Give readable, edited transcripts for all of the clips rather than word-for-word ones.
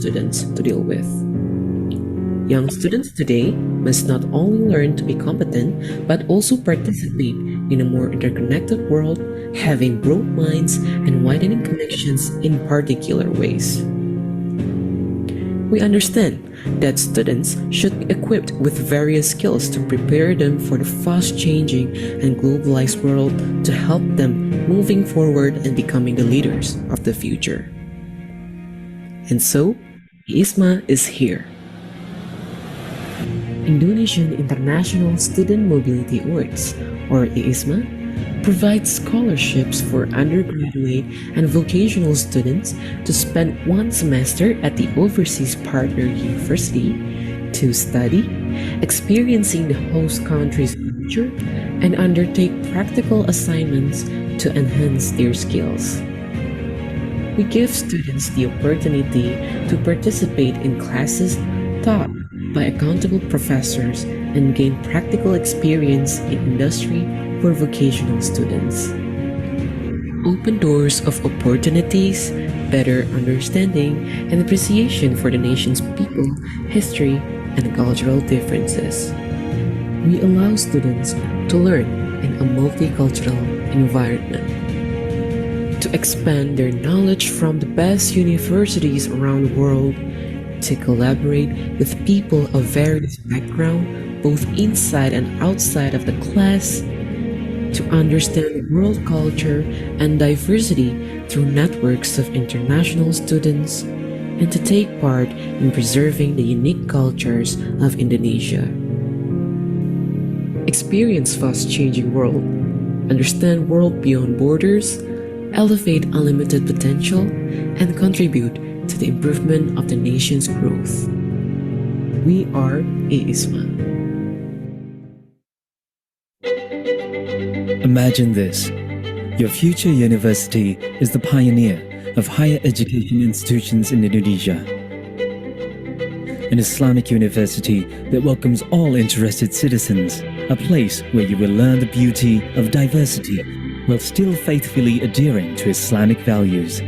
students to deal with. Young students today must not only learn to be competent but also participate in a more interconnected world, having broad minds and widening connections in particular ways. We understand that students should be equipped with various skills to prepare them for the fast-changing and globalized world to help them moving forward and becoming the leaders of the future. And so, ISMA is here. Indonesian International Student Mobility Awards, or IISMA, provides scholarships for undergraduate and vocational students to spend one semester at the overseas partner university to study, experiencing the host country's culture, and undertake practical assignments to enhance their skills. We give students the opportunity to participate in classes taught by accountable professors and gain practical experience in industry for vocational students. Open doors of opportunities, better understanding, and appreciation for the nation's people, history, and cultural differences. We allow students to learn in a multicultural environment, to expand their knowledge from the best universities around the world, to collaborate with people of various backgrounds, both inside and outside of the class, to understand world culture and diversity through networks of international students, and to take part in preserving the unique cultures of Indonesia. Experience fast-changing world, understand world beyond borders, elevate unlimited potential, and contribute to the improvement of the nation's growth. We are IISMA. Imagine this. Your future university is the pioneer of higher education institutions in Indonesia. An Islamic university that welcomes all interested citizens, a place where you will learn the beauty of diversity while still faithfully adhering to Islamic values.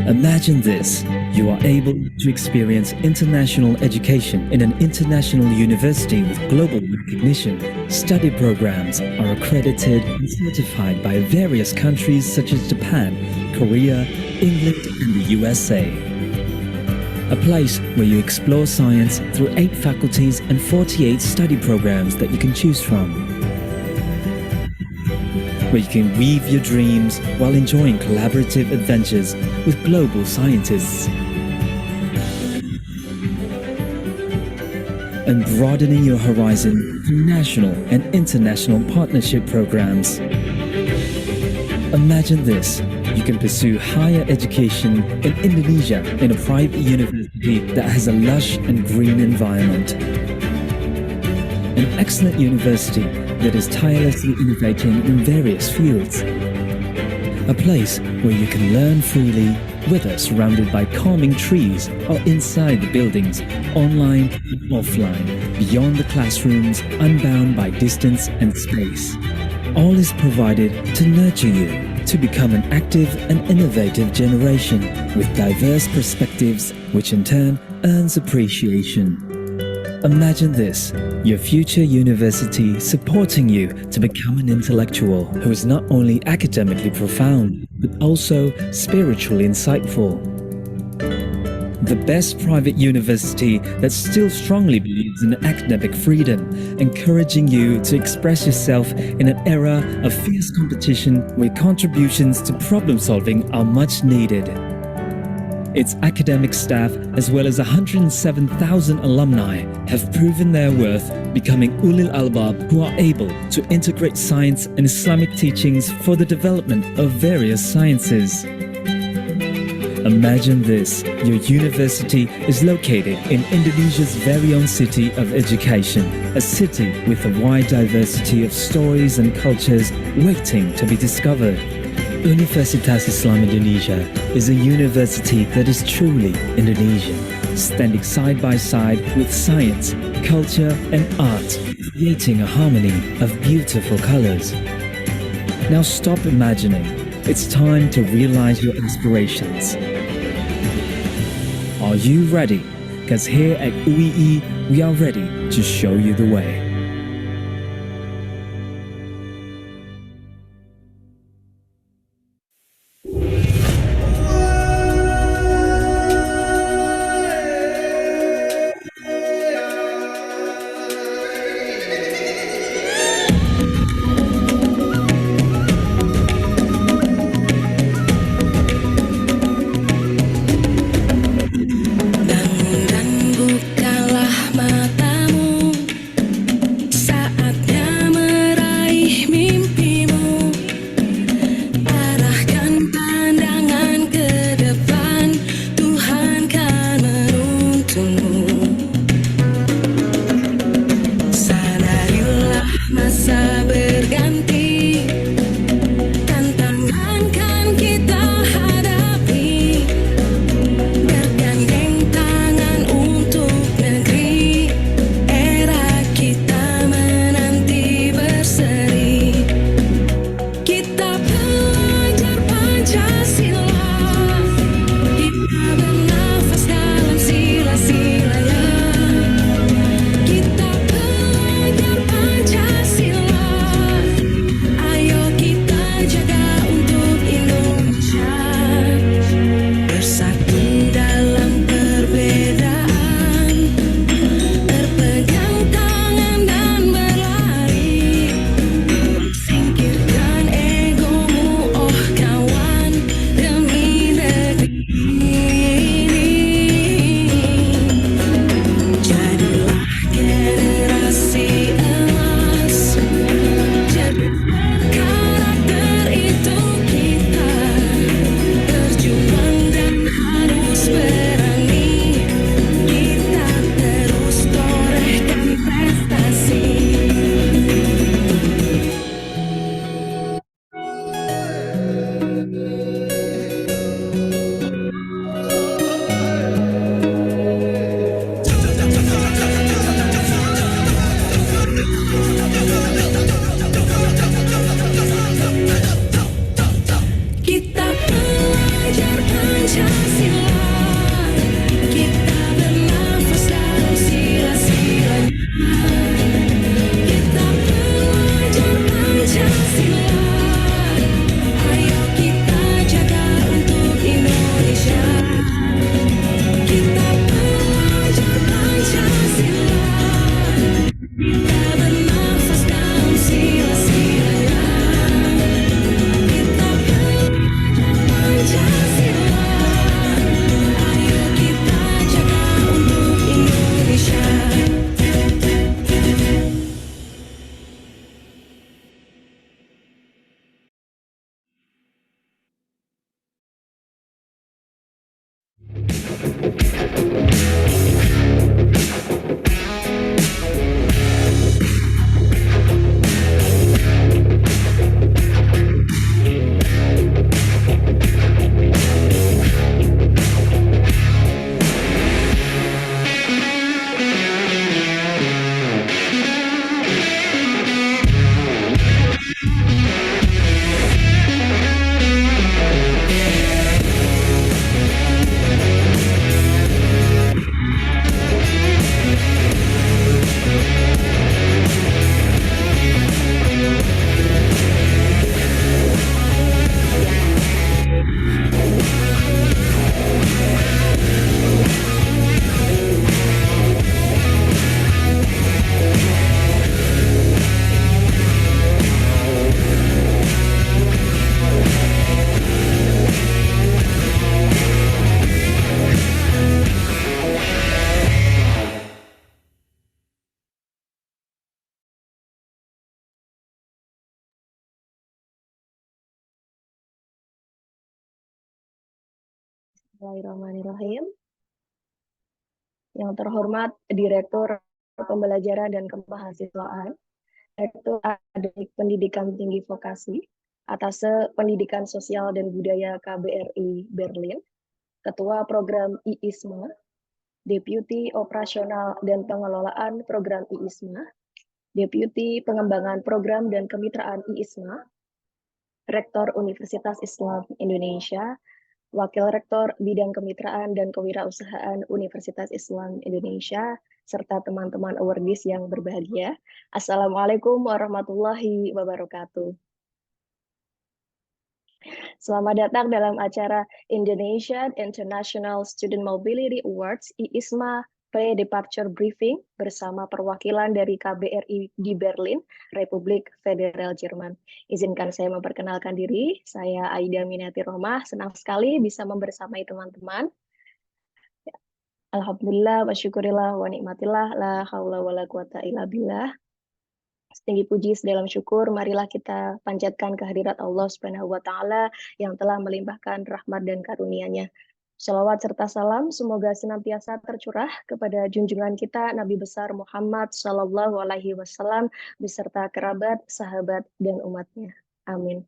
Imagine this. You are able to experience international education in an international university with global recognition. Study programs are accredited and certified by various countries such as Japan, Korea, England, and the USA. A place where you explore science through 8 faculties and 48 study programs that you can choose from. Where you can weave your dreams while enjoying collaborative adventures with global scientists. And broadening your horizon through national and international partnership programs. Imagine this. You can pursue higher education in Indonesia in a private university that has a lush and green environment. An excellent university that is tirelessly innovating in various fields. A place where you can learn freely, whether surrounded by calming trees or inside the buildings, online and offline, beyond the classrooms, unbound by distance and space. All is provided to nurture you to become an active and innovative generation with diverse perspectives, which in turn earns appreciation. Imagine this, your future university supporting you to become an intellectual who is not only academically profound, but also spiritually insightful. The best private university that still strongly believes in academic freedom, encouraging you to express yourself in an era of fierce competition where contributions to problem solving are much needed. Its academic staff, as well as 107,000 alumni, have proven their worth, becoming Ulil Albab who are able to integrate science and Islamic teachings for the development of various sciences. Imagine this, your university is located in Indonesia's very own city of education, a city with a wide diversity of stories and cultures waiting to be discovered. Universitas Islam Indonesia is a university that is truly Indonesian, standing side by side with science, culture, and art, creating a harmony of beautiful colors. Now stop imagining. It's time to realize your aspirations. Are you ready? Because here at UEE, we are ready to show you the way. Dan bukalah matamu, saatnya meraih mimpimu. Arahkan pandangan ke depan, Tuhan kan menuntunmu. Sadarilah masa berganti, tantangan kan kita hadapi. Bergandeng tangan untuk negeri, era kita menanti berseri. Kita belajar Pancasila, kita bernafas dalam sila-silanya. Kita belajar Pancasila, ayo kita jaga untuk Indonesia. Bersatu dalam perbedaan, berpegang tangan dan berlari. Singkirkan egomu, oh kawan, demi negeri ini. Jadilah generasi emas, jadi karakter itu kita. Berjuang dan harus berani, kita terus torehkan prestasi. Kita belajar Pancasila, kita bernafas dalam sila-silanya. Kita belajar Pancasila, ayo kita jaga untuk Indonesia. Kita belajar Pancasila, kita bernafas dalam sila-silanya. Kita belajar Pancasila, ayo kita jaga untuk Indonesia. Bismillahirrahmanirrahim. Yang terhormat Direktur Pembelajaran dan Kemahasiswaan, Direktur Akademik Pendidikan Tinggi Vokasi, Atase Pendidikan Sosial dan Budaya KBRI Berlin, Ketua Program IISMA, Deputi Operasional dan Pengelolaan Program IISMA, Deputi Pengembangan Program dan Kemitraan IISMA, Rektor Universitas Islam Indonesia, Wakil Rektor Bidang Kemitraan dan Kewirausahaan Universitas Islam Indonesia, serta teman-teman awardees yang berbahagia. Assalamualaikum warahmatullahi wabarakatuh. Selamat datang dalam acara Indonesian International Student Mobility Awards IISMA Pre-Departure Briefing bersama perwakilan dari KBRI di Berlin, Republik Federal Jerman. Izinkan saya memperkenalkan diri, saya Aida Minati Romah, senang sekali bisa membersamai teman-teman. Alhamdulillah, wa syukurillah, wa nikmatillah, la haula wa la quwata illa billah. Setinggi puji sedalam syukur, marilah kita panjatkan kehadirat Allah Subhanahu wa Ta'ala yang telah melimpahkan rahmat dan karunia-Nya. Shalawat serta salam semoga senantiasa tercurah kepada junjungan kita Nabi besar Muhammad Sallallahu Alaihi Wasallam beserta kerabat, sahabat, dan umatnya. Amin.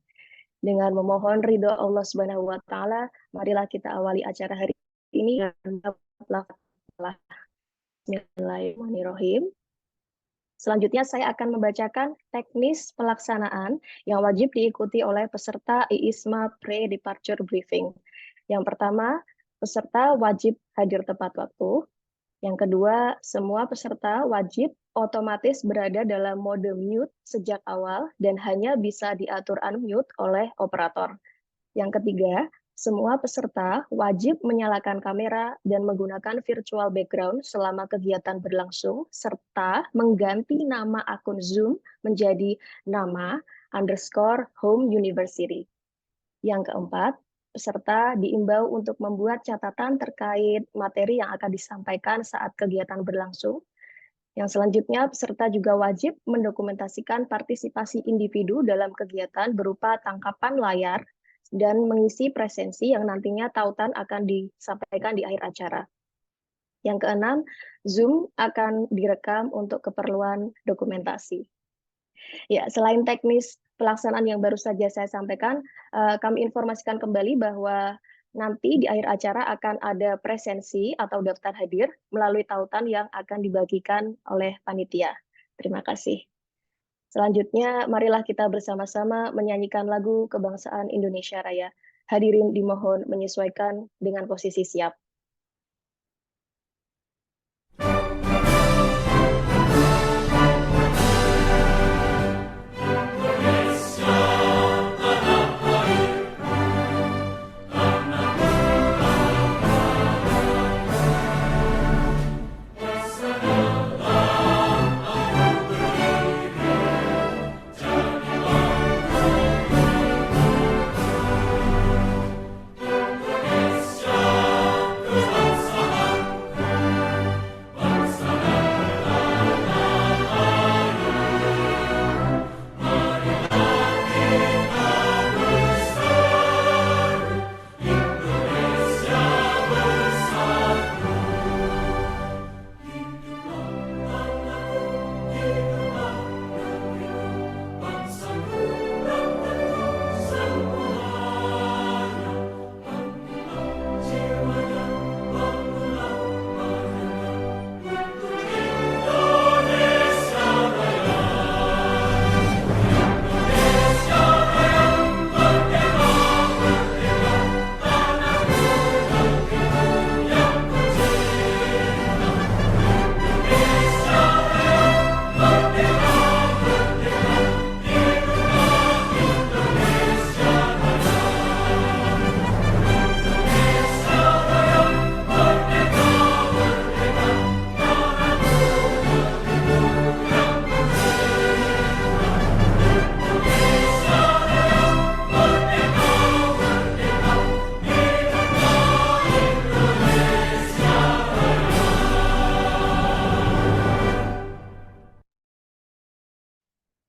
Dengan memohon ridho Allah Subhanahu wa Ta'ala, marilah kita awali acara hari ini dengan Bismillahirrahmanirrahim. Selanjutnya saya akan membacakan teknis pelaksanaan yang wajib diikuti oleh peserta IISMA Pre-Departure Briefing. Yang pertama, peserta wajib hadir tepat waktu. Yang kedua, semua peserta wajib otomatis berada dalam mode mute sejak awal dan hanya bisa diatur unmute oleh operator. Yang ketiga, semua peserta wajib menyalakan kamera dan menggunakan virtual background selama kegiatan berlangsung, serta mengganti nama akun Zoom menjadi nama_home university. Yang keempat, peserta diimbau untuk membuat catatan terkait materi yang akan disampaikan saat kegiatan berlangsung. Yang selanjutnya, peserta juga wajib mendokumentasikan partisipasi individu dalam kegiatan berupa tangkapan layar dan mengisi presensi yang nantinya tautan akan disampaikan di akhir acara. Yang keenam, Zoom akan direkam untuk keperluan dokumentasi. Ya, selain teknis pelaksanaan yang baru saja saya sampaikan, kami informasikan kembali bahwa nanti di akhir acara akan ada presensi atau daftar hadir melalui tautan yang akan dibagikan oleh panitia. Terima kasih. Selanjutnya, marilah kita bersama-sama menyanyikan lagu Kebangsaan Indonesia Raya. Hadirin dimohon menyesuaikan dengan posisi siap.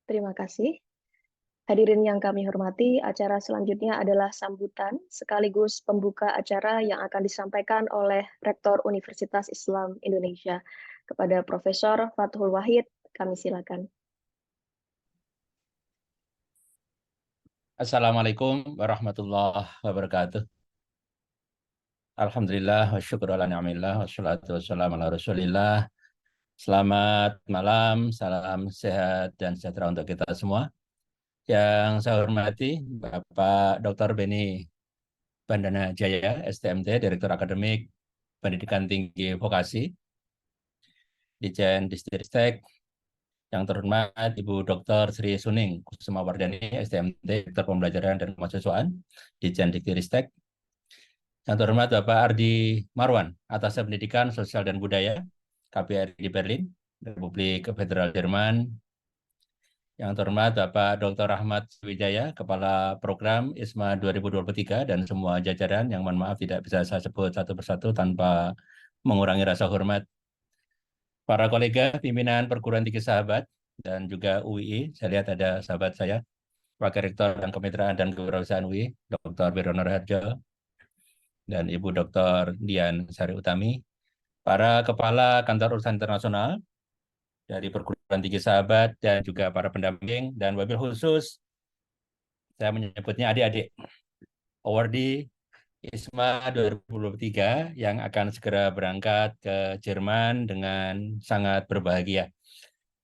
Terima kasih. Hadirin yang kami hormati, acara selanjutnya adalah sambutan sekaligus pembuka acara yang akan disampaikan oleh Rektor Universitas Islam Indonesia. Kepada Profesor Fathul Wahid, kami silakan. Assalamualaikum warahmatullahi wabarakatuh. Alhamdulillah wa syukur ala ni'amillah wa salatu wassalamu ala rasulillah. Selamat malam, salam sehat dan sejahtera untuk kita semua. Yang saya hormati Bapak Dr. Beni Bandana Jaya, STMT, Direktur Akademik Pendidikan Tinggi Vokasi, Dijen Distek. Yang terhormat Ibu Dr. Sri Suning Kusuma Wardani, STMT, Direktur Pembelajaran dan Kemahasiswaan, Dijen Diktiristek. Yang terhormat Bapak Ardi Marwan, Atas Pendidikan Sosial dan Budaya, KBRI di Berlin, Republik Federal Jerman. Yang terhormat Bapak Dr. Ahmad Wijaya, Kepala Program ISMA 2023, dan semua jajaran yang mohon maaf tidak bisa saya sebut satu persatu tanpa mengurangi rasa hormat. Para kolega pimpinan perguruan tinggi sahabat dan juga UII, saya lihat ada sahabat saya, Wakil Rektor dan Kemitraan dan Kewirausahaan UI, Dr. Wirono Harjo, dan Ibu Dr. Dian Sari Utami, para Kepala Kantor Urusan Internasional dari perguruan tinggi sahabat dan juga para pendamping, dan wabil khusus saya menyebutnya adik-adik awardee ISMA 2023 yang akan segera berangkat ke Jerman dengan sangat berbahagia.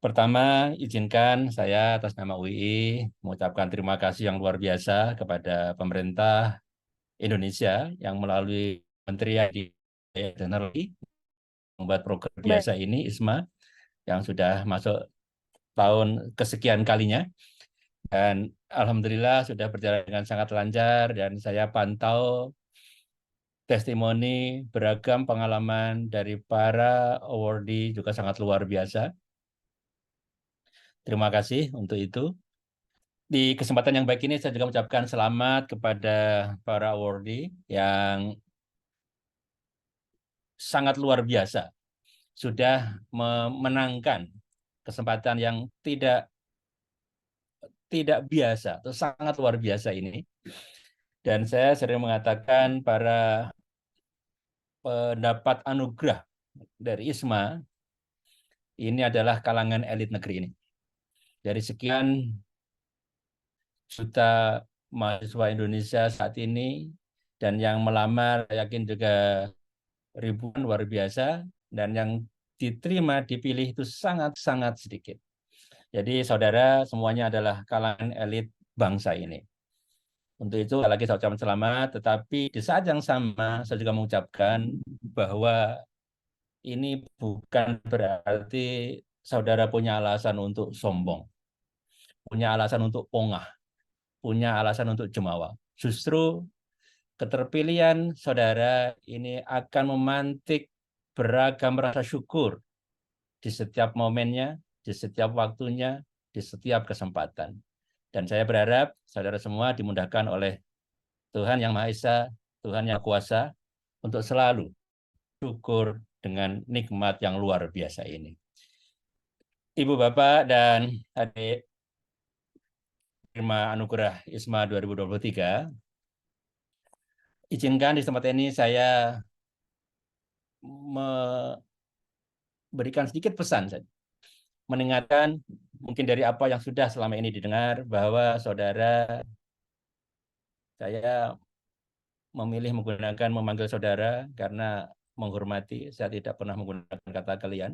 Pertama, izinkan saya atas nama UII mengucapkan terima kasih yang luar biasa kepada pemerintah Indonesia yang melalui Kementerian Teknologi membuat program biasa ini ISMA yang sudah masuk tahun kesekian kalinya, dan alhamdulillah sudah berjalan dengan sangat lancar, dan saya pantau testimoni beragam pengalaman dari para awardee juga sangat luar biasa. Terima kasih untuk itu. Di kesempatan yang baik ini saya juga mengucapkan selamat kepada para awardee yang sangat luar biasa sudah memenangkan kesempatan yang tidak biasa atau sangat luar biasa ini. Dan saya sering mengatakan para pendapat anugerah dari ISMA ini adalah kalangan elit negeri ini. Dari sekian juta mahasiswa Indonesia saat ini, dan yang melamar yakin juga ribuan, luar biasa, dan yang diterima dipilih itu sangat-sangat sedikit. Jadi saudara semuanya adalah kalangan elit bangsa ini. Untuk itu lagi saya ucapkan selamat, tetapi di saat yang sama saya juga mengucapkan bahwa ini bukan berarti saudara punya alasan untuk sombong, punya alasan untuk pongah, punya alasan untuk jumawa. Justru keterpilihan saudara ini akan memantik beragam rasa syukur di setiap momennya, di setiap waktunya, di setiap kesempatan. Dan saya berharap saudara semua dimudahkan oleh Tuhan Yang Maha Esa, Tuhan Yang Kuasa, untuk selalu syukur dengan nikmat yang luar biasa ini. Ibu, Bapak, dan adik penerima anugerah ISMA 2023, izinkan di tempat ini saya memberikan sedikit pesan saja, mengingatkan mungkin dari apa yang sudah selama ini didengar, bahwa saudara, saya memilih memanggil saudara karena menghormati. Saya tidak pernah menggunakan kata kalian,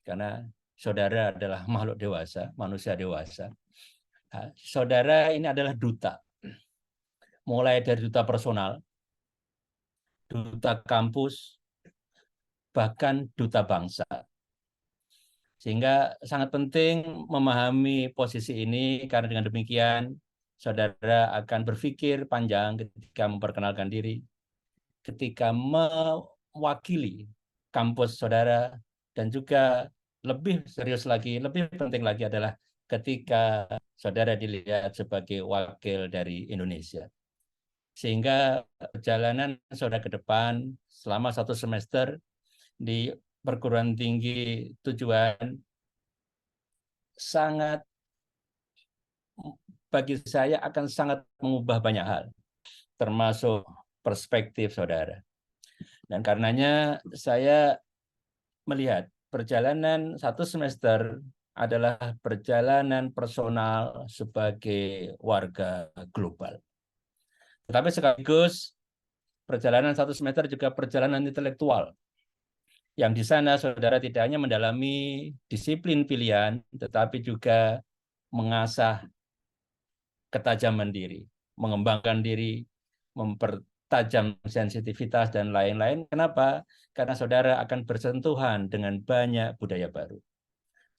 karena saudara adalah makhluk dewasa, manusia dewasa. Nah, saudara ini adalah duta, mulai dari duta personal, duta kampus, bahkan duta bangsa. Sehingga sangat penting memahami posisi ini, karena dengan demikian saudara akan berpikir panjang ketika memperkenalkan diri, ketika mewakili kampus saudara, dan juga lebih serius lagi, lebih penting lagi adalah ketika saudara dilihat sebagai wakil dari Indonesia. Sehingga perjalanan saudara ke depan selama 1 semester di perguruan tinggi tujuan sangat, bagi saya akan sangat mengubah banyak hal, termasuk perspektif saudara. Dan karenanya saya melihat perjalanan 1 semester adalah perjalanan personal sebagai warga global. Tetapi sekaligus perjalanan 1 semester juga perjalanan intelektual, yang di sana saudara tidak hanya mendalami disiplin pilihan, tetapi juga mengasah ketajaman diri, mengembangkan diri, mempertajam sensitivitas dan lain-lain. Kenapa? Karena saudara akan bersentuhan dengan banyak budaya baru.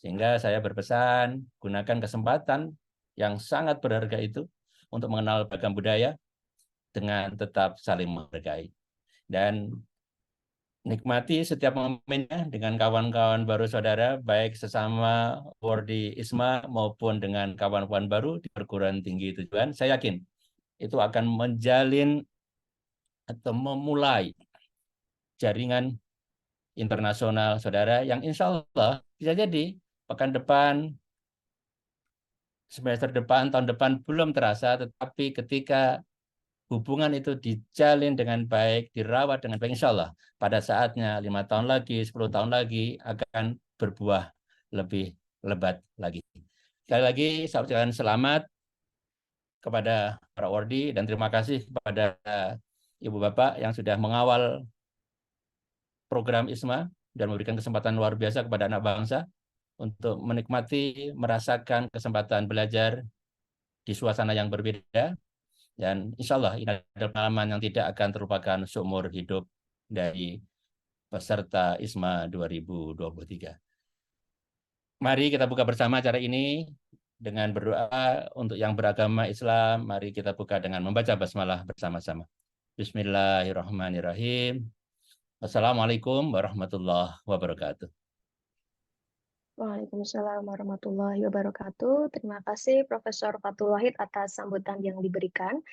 Sehingga saya berpesan, gunakan kesempatan yang sangat berharga itu untuk mengenal beragam budaya dengan tetap saling menghargai. Dan nikmati setiap momennya dengan kawan-kawan baru saudara, baik sesama awardee ISMA maupun dengan kawan-kawan baru di perguruan tinggi tujuan. Saya yakin itu akan menjalin atau memulai jaringan internasional saudara yang insya Allah bisa jadi pekan depan, semester depan, tahun depan belum terasa, tetapi ketika hubungan itu dijalin dengan baik, dirawat dengan baik, insya Allah pada saatnya 5 tahun lagi, 10 tahun lagi akan berbuah lebih lebat lagi. Sekali lagi saya ucapkan selamat kepada para awardee dan terima kasih kepada Ibu Bapak yang sudah mengawal program ISMA dan memberikan kesempatan luar biasa kepada anak bangsa untuk menikmati, merasakan kesempatan belajar di suasana yang berbeda. Dan insya Allah ini adalah pengalaman yang tidak akan terlupakan seumur hidup dari peserta ISMA 2023. Mari kita buka bersama acara ini dengan berdoa untuk yang beragama Islam. Mari kita buka dengan membaca basmalah bersama-sama. Bismillahirrahmanirrahim. Assalamualaikum warahmatullahi wabarakatuh. Waalaikumsalam warahmatullahi wabarakatuh. Terima kasih Profesor Fathul Wahid atas sambutan yang diberikan.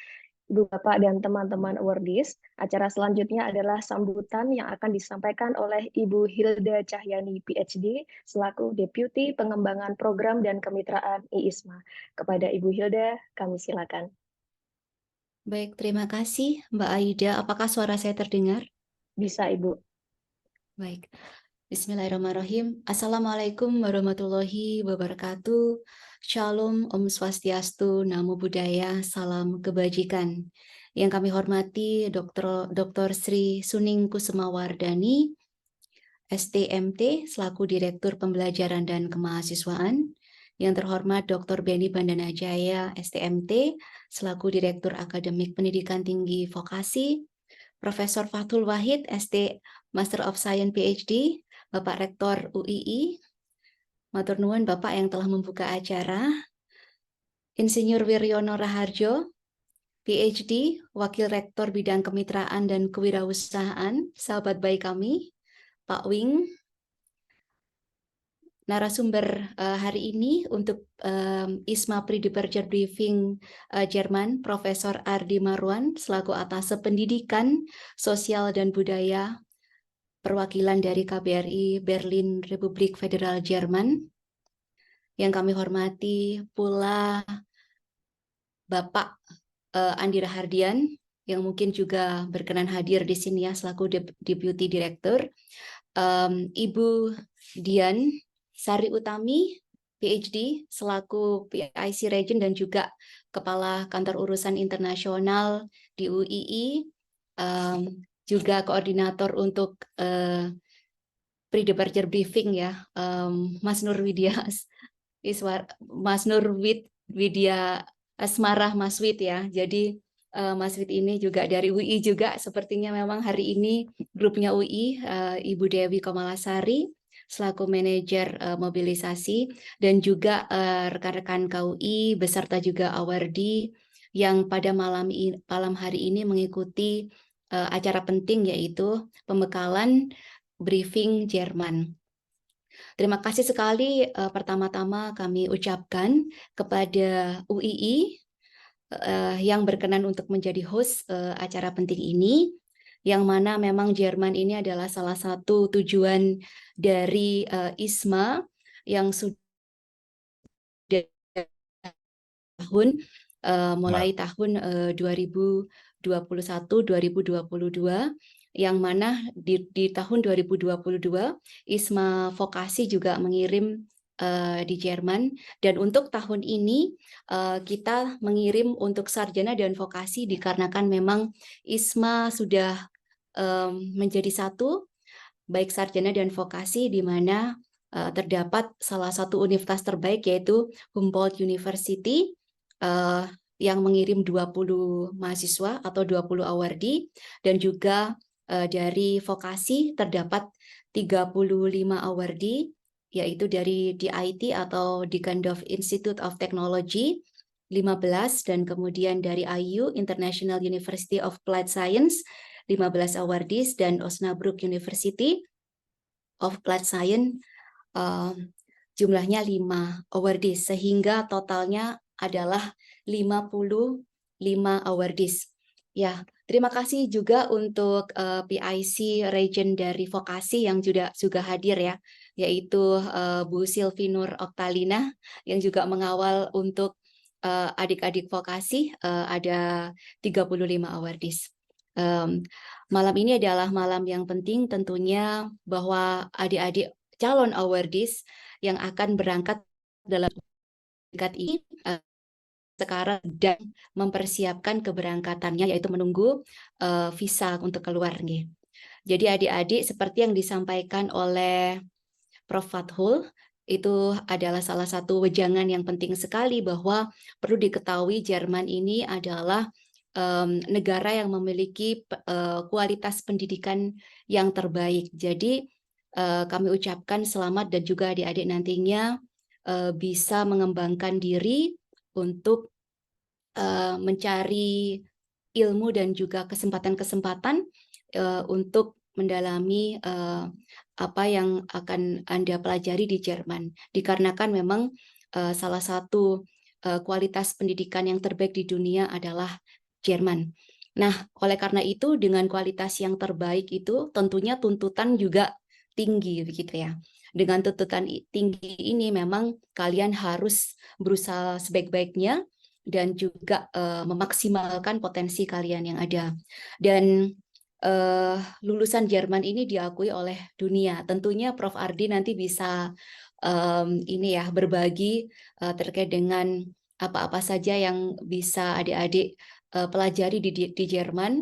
Ibu Bapak dan teman-teman awardees, acara selanjutnya adalah sambutan yang akan disampaikan oleh Ibu Hilda Cahyani PhD selaku Deputi Pengembangan Program dan Kemitraan IISMA. Kepada Ibu Hilda, kami silakan. Baik, terima kasih Mbak Aida. Apakah suara saya terdengar? Bisa Ibu. Baik. Bismillahirrahmanirrahim. Assalamualaikum warahmatullahi wabarakatuh. Shalom, Om Swastiastu, Namo Buddhaya, Salam Kebajikan. Yang kami hormati Dr. Sri Suning Kusumawardani, STMT, selaku Direktur Pembelajaran dan Kemahasiswaan. Yang terhormat Dr. Benny Bandanajaya, STMT, selaku Direktur Akademik Pendidikan Tinggi Vokasi. Profesor Fathul Wahid, ST Master of Science PhD, Bapak Rektor UII, matur nuwun Bapak yang telah membuka acara. Insinyur Wiryono Raharjo, PhD, Wakil Rektor Bidang Kemitraan dan Kewirausahaan, sahabat baik kami, Pak Wing. Narasumber hari ini untuk ISMA Pre-Departure Briefing Jerman, Profesor Ardi Marwan, selaku Atase Pendidikan, Sosial dan Budaya, perwakilan dari KBRI Berlin Republik Federal Jerman. Yang kami hormati pula Bapak Andi Rahardian yang mungkin juga berkenan hadir di sini ya selaku Deputy Director. Ibu Dian Sari Utami PhD selaku PIC Regent dan juga Kepala Kantor Urusan Internasional di UII. Juga koordinator untuk pre-departure briefing ya, Mas Nur Widya Asmarah Mas Wid ya. Jadi Mas Wid ini juga dari UI juga, sepertinya memang hari ini grupnya UI, Ibu Dewi Komalasari selaku manajer mobilisasi dan juga rekan-rekan KUI beserta juga awardee yang pada malam hari ini mengikuti acara penting yaitu pembekalan briefing Jerman. Terima kasih sekali pertama-tama kami ucapkan kepada UII yang berkenan untuk menjadi host acara penting ini, yang mana memang Jerman ini adalah salah satu tujuan dari ISMA yang sudah mulai tahun 2021-2022, yang mana di tahun 2022 ISMA Vokasi juga mengirim di Jerman, dan untuk tahun ini kita mengirim untuk sarjana dan vokasi dikarenakan memang ISMA sudah menjadi satu, baik sarjana dan vokasi, di mana terdapat salah satu universitas terbaik yaitu Humboldt University yang mengirim 20 mahasiswa atau 20 awardee, dan juga dari vokasi terdapat 35 awardee, yaitu dari DIT atau Dickendorf Institute of Technology 15, dan kemudian dari IU International University of Applied Science 15 awardees, dan Osnabrück University of Applied Science jumlahnya 5 awardees, sehingga totalnya adalah 55 awardees. Ya, terima kasih juga untuk PIC Region dari Vokasi yang juga hadir ya, yaitu Bu Silvi Nur Oktalina yang juga mengawal untuk adik-adik vokasi, ada 35 awardees. Malam ini adalah malam yang penting tentunya, bahwa adik-adik calon awardees yang akan berangkat dalam tingkat ini sekarang dan mempersiapkan keberangkatannya, yaitu menunggu visa untuk keluar nih. Jadi adik-adik, seperti yang disampaikan oleh Prof. Fathul, itu adalah salah satu wejangan yang penting sekali, bahwa perlu diketahui Jerman ini adalah negara yang memiliki kualitas pendidikan yang terbaik. Jadi kami ucapkan selamat, dan juga adik-adik nantinya bisa mengembangkan diri untuk mencari ilmu dan juga kesempatan-kesempatan untuk mendalami apa yang akan Anda pelajari di Jerman. Dikarenakan memang salah satu kualitas pendidikan yang terbaik di dunia adalah Jerman. Nah, oleh karena itu, dengan kualitas yang terbaik itu tentunya tuntutan juga tinggi begitu ya. Dengan tuntutan tinggi ini memang kalian harus berusaha sebaik-baiknya dan juga memaksimalkan potensi kalian yang ada. Dan lulusan Jerman ini diakui oleh dunia. Tentunya Prof. Ardi nanti bisa ini ya, berbagi terkait dengan apa-apa saja yang bisa adik-adik pelajari di Jerman,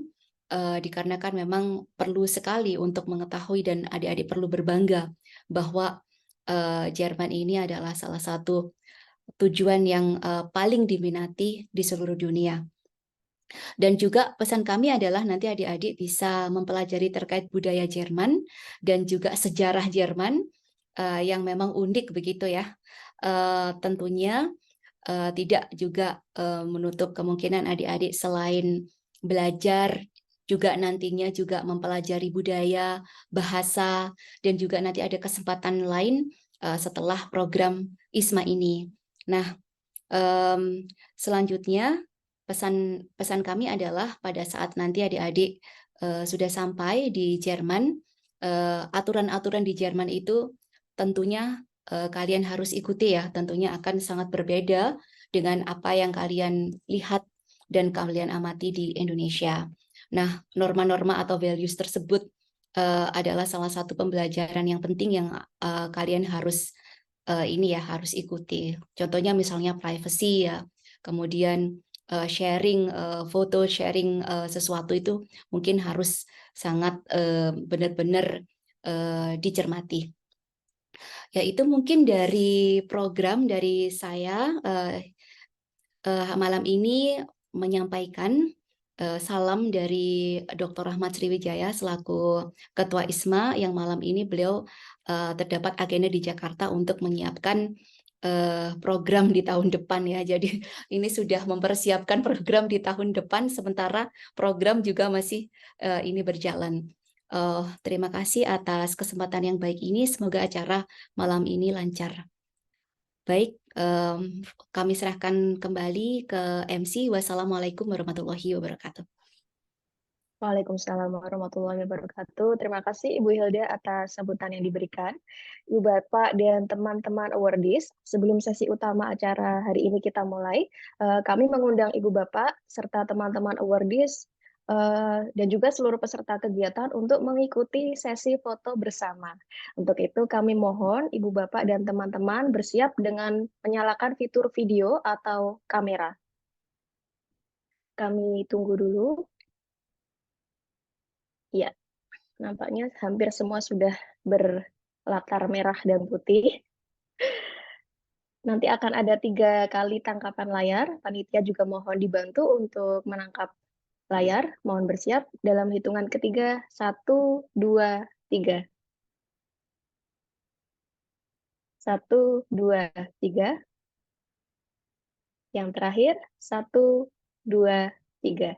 dikarenakan memang perlu sekali untuk mengetahui, dan adik-adik perlu berbangga bahwa Jerman ini adalah salah satu tujuan yang paling diminati di seluruh dunia. Dan juga pesan kami adalah nanti adik-adik bisa mempelajari terkait budaya Jerman dan juga sejarah Jerman yang memang unik begitu ya. Tentunya tidak juga menutup kemungkinan adik-adik selain belajar juga nantinya juga mempelajari budaya, bahasa, dan juga nanti ada kesempatan lain setelah program ISMA ini. Nah, selanjutnya pesan kami adalah pada saat nanti adik-adik sudah sampai di Jerman, aturan-aturan di Jerman itu tentunya kalian harus ikuti ya, tentunya akan sangat berbeda dengan apa yang kalian lihat dan kalian amati di Indonesia. Nah, norma-norma atau values tersebut adalah salah satu pembelajaran yang penting yang kalian harus harus ikuti. Contohnya misalnya privacy ya, kemudian sharing foto, sharing sesuatu itu mungkin harus sangat benar-benar dicermati. Ya, itu mungkin dari program dari saya malam ini menyampaikan salam dari Dr. Rahmat Sriwijaya selaku Ketua ISMA, yang malam ini beliau terdapat agenda di Jakarta untuk menyiapkan program di tahun depan ya. Jadi ini sudah mempersiapkan program di tahun depan, sementara program juga masih ini berjalan. Terima kasih atas kesempatan yang baik ini. Semoga acara malam ini lancar. Baik, kami serahkan kembali ke MC. Wassalamualaikum warahmatullahi wabarakatuh. Waalaikumsalam warahmatullahi wabarakatuh. Terima kasih Ibu Hilda atas sambutan yang diberikan. Ibu Bapak dan teman-teman awardees, sebelum sesi utama acara hari ini kita mulai, kami mengundang Ibu Bapak serta teman-teman awardees dan juga seluruh peserta kegiatan untuk mengikuti sesi foto bersama. Untuk itu kami mohon Ibu Bapak dan teman-teman bersiap dengan menyalakan fitur video atau kamera. Kami tunggu dulu. Ya, nampaknya hampir semua sudah berlatar merah dan putih. Nanti akan ada 3 kali tangkapan layar. Panitia juga mohon dibantu untuk menangkap layar. Mohon bersiap dalam hitungan ketiga. 1, 2, 3. 1, 2, 3. Yang terakhir, 1, 2, 3.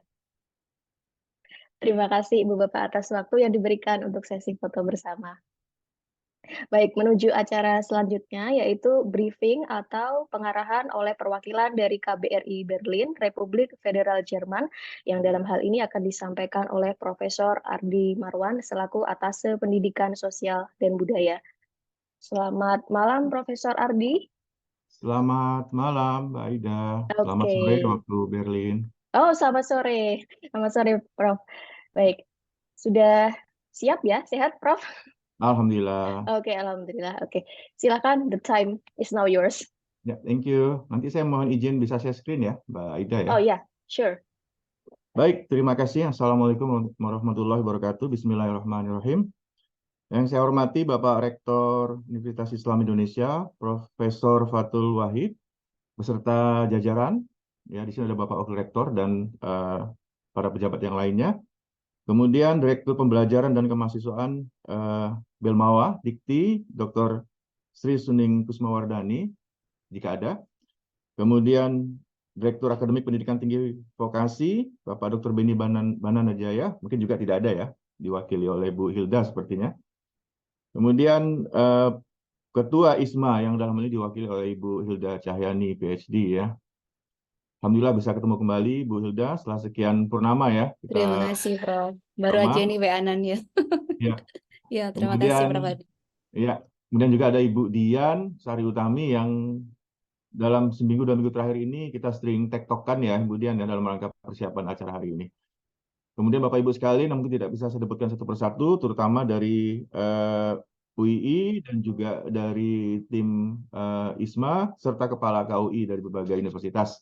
Terima kasih Ibu Bapak atas waktu yang diberikan untuk sesi foto bersama. Baik, menuju acara selanjutnya yaitu briefing atau pengarahan oleh perwakilan dari KBRI Berlin, Republik Federal Jerman, yang dalam hal ini akan disampaikan oleh Profesor Ardi Marwan selaku Atase Pendidikan Sosial dan Budaya. Selamat malam, Profesor Ardi. Selamat malam, Mbak Aida. Selamat Oke. sore waktu Berlin. Oh, selamat sore. Selamat sore, Prof. Baik, sudah siap ya? Sehat, Prof? Alhamdulillah. Oke, alhamdulillah. Oke, silakan. The time is now yours. Ya, thank you. Nanti saya mohon izin bisa share screen ya, Mbak Aida ya. Oh ya, sure. Baik, terima kasih. Assalamualaikum warahmatullahi wabarakatuh. Bismillahirrahmanirrahim. Yang saya hormati Bapak Rektor Universitas Islam Indonesia, Profesor Fathul Wahid, beserta jajaran. Ya, di sini ada Bapak Wakil Rektor dan para pejabat yang lainnya. Kemudian Direktur Pembelajaran dan Kemahasiswaan Belmawa, Dikti, Dr. Sri Suning Kusmawardani, jika ada. Kemudian Direktur Akademik Pendidikan Tinggi Vokasi, Bapak Dr. Beni Bananajaya, mungkin juga tidak ada ya, diwakili oleh Bu Hilda sepertinya. Kemudian Ketua ISMA yang dalam hal ini diwakili oleh Ibu Hilda Cahyani, PhD ya. Alhamdulillah bisa ketemu kembali Bu Hilda setelah sekian purnama ya. Terima kasih, Prof. Baru aja nih WA-an ya. Ya. Ya, terima kasih, Prof. Adi. Ya, kemudian juga ada Ibu Dian Sari Utami yang dalam seminggu 2 minggu terakhir ini kita sering tektokan ya, Ibu Dian ya, dalam rangka persiapan acara hari ini. Kemudian Bapak Ibu sekalian, mungkin tidak bisa saya sebutkan satu persatu, terutama dari UII dan juga dari tim ISMA serta kepala KUI dari berbagai universitas.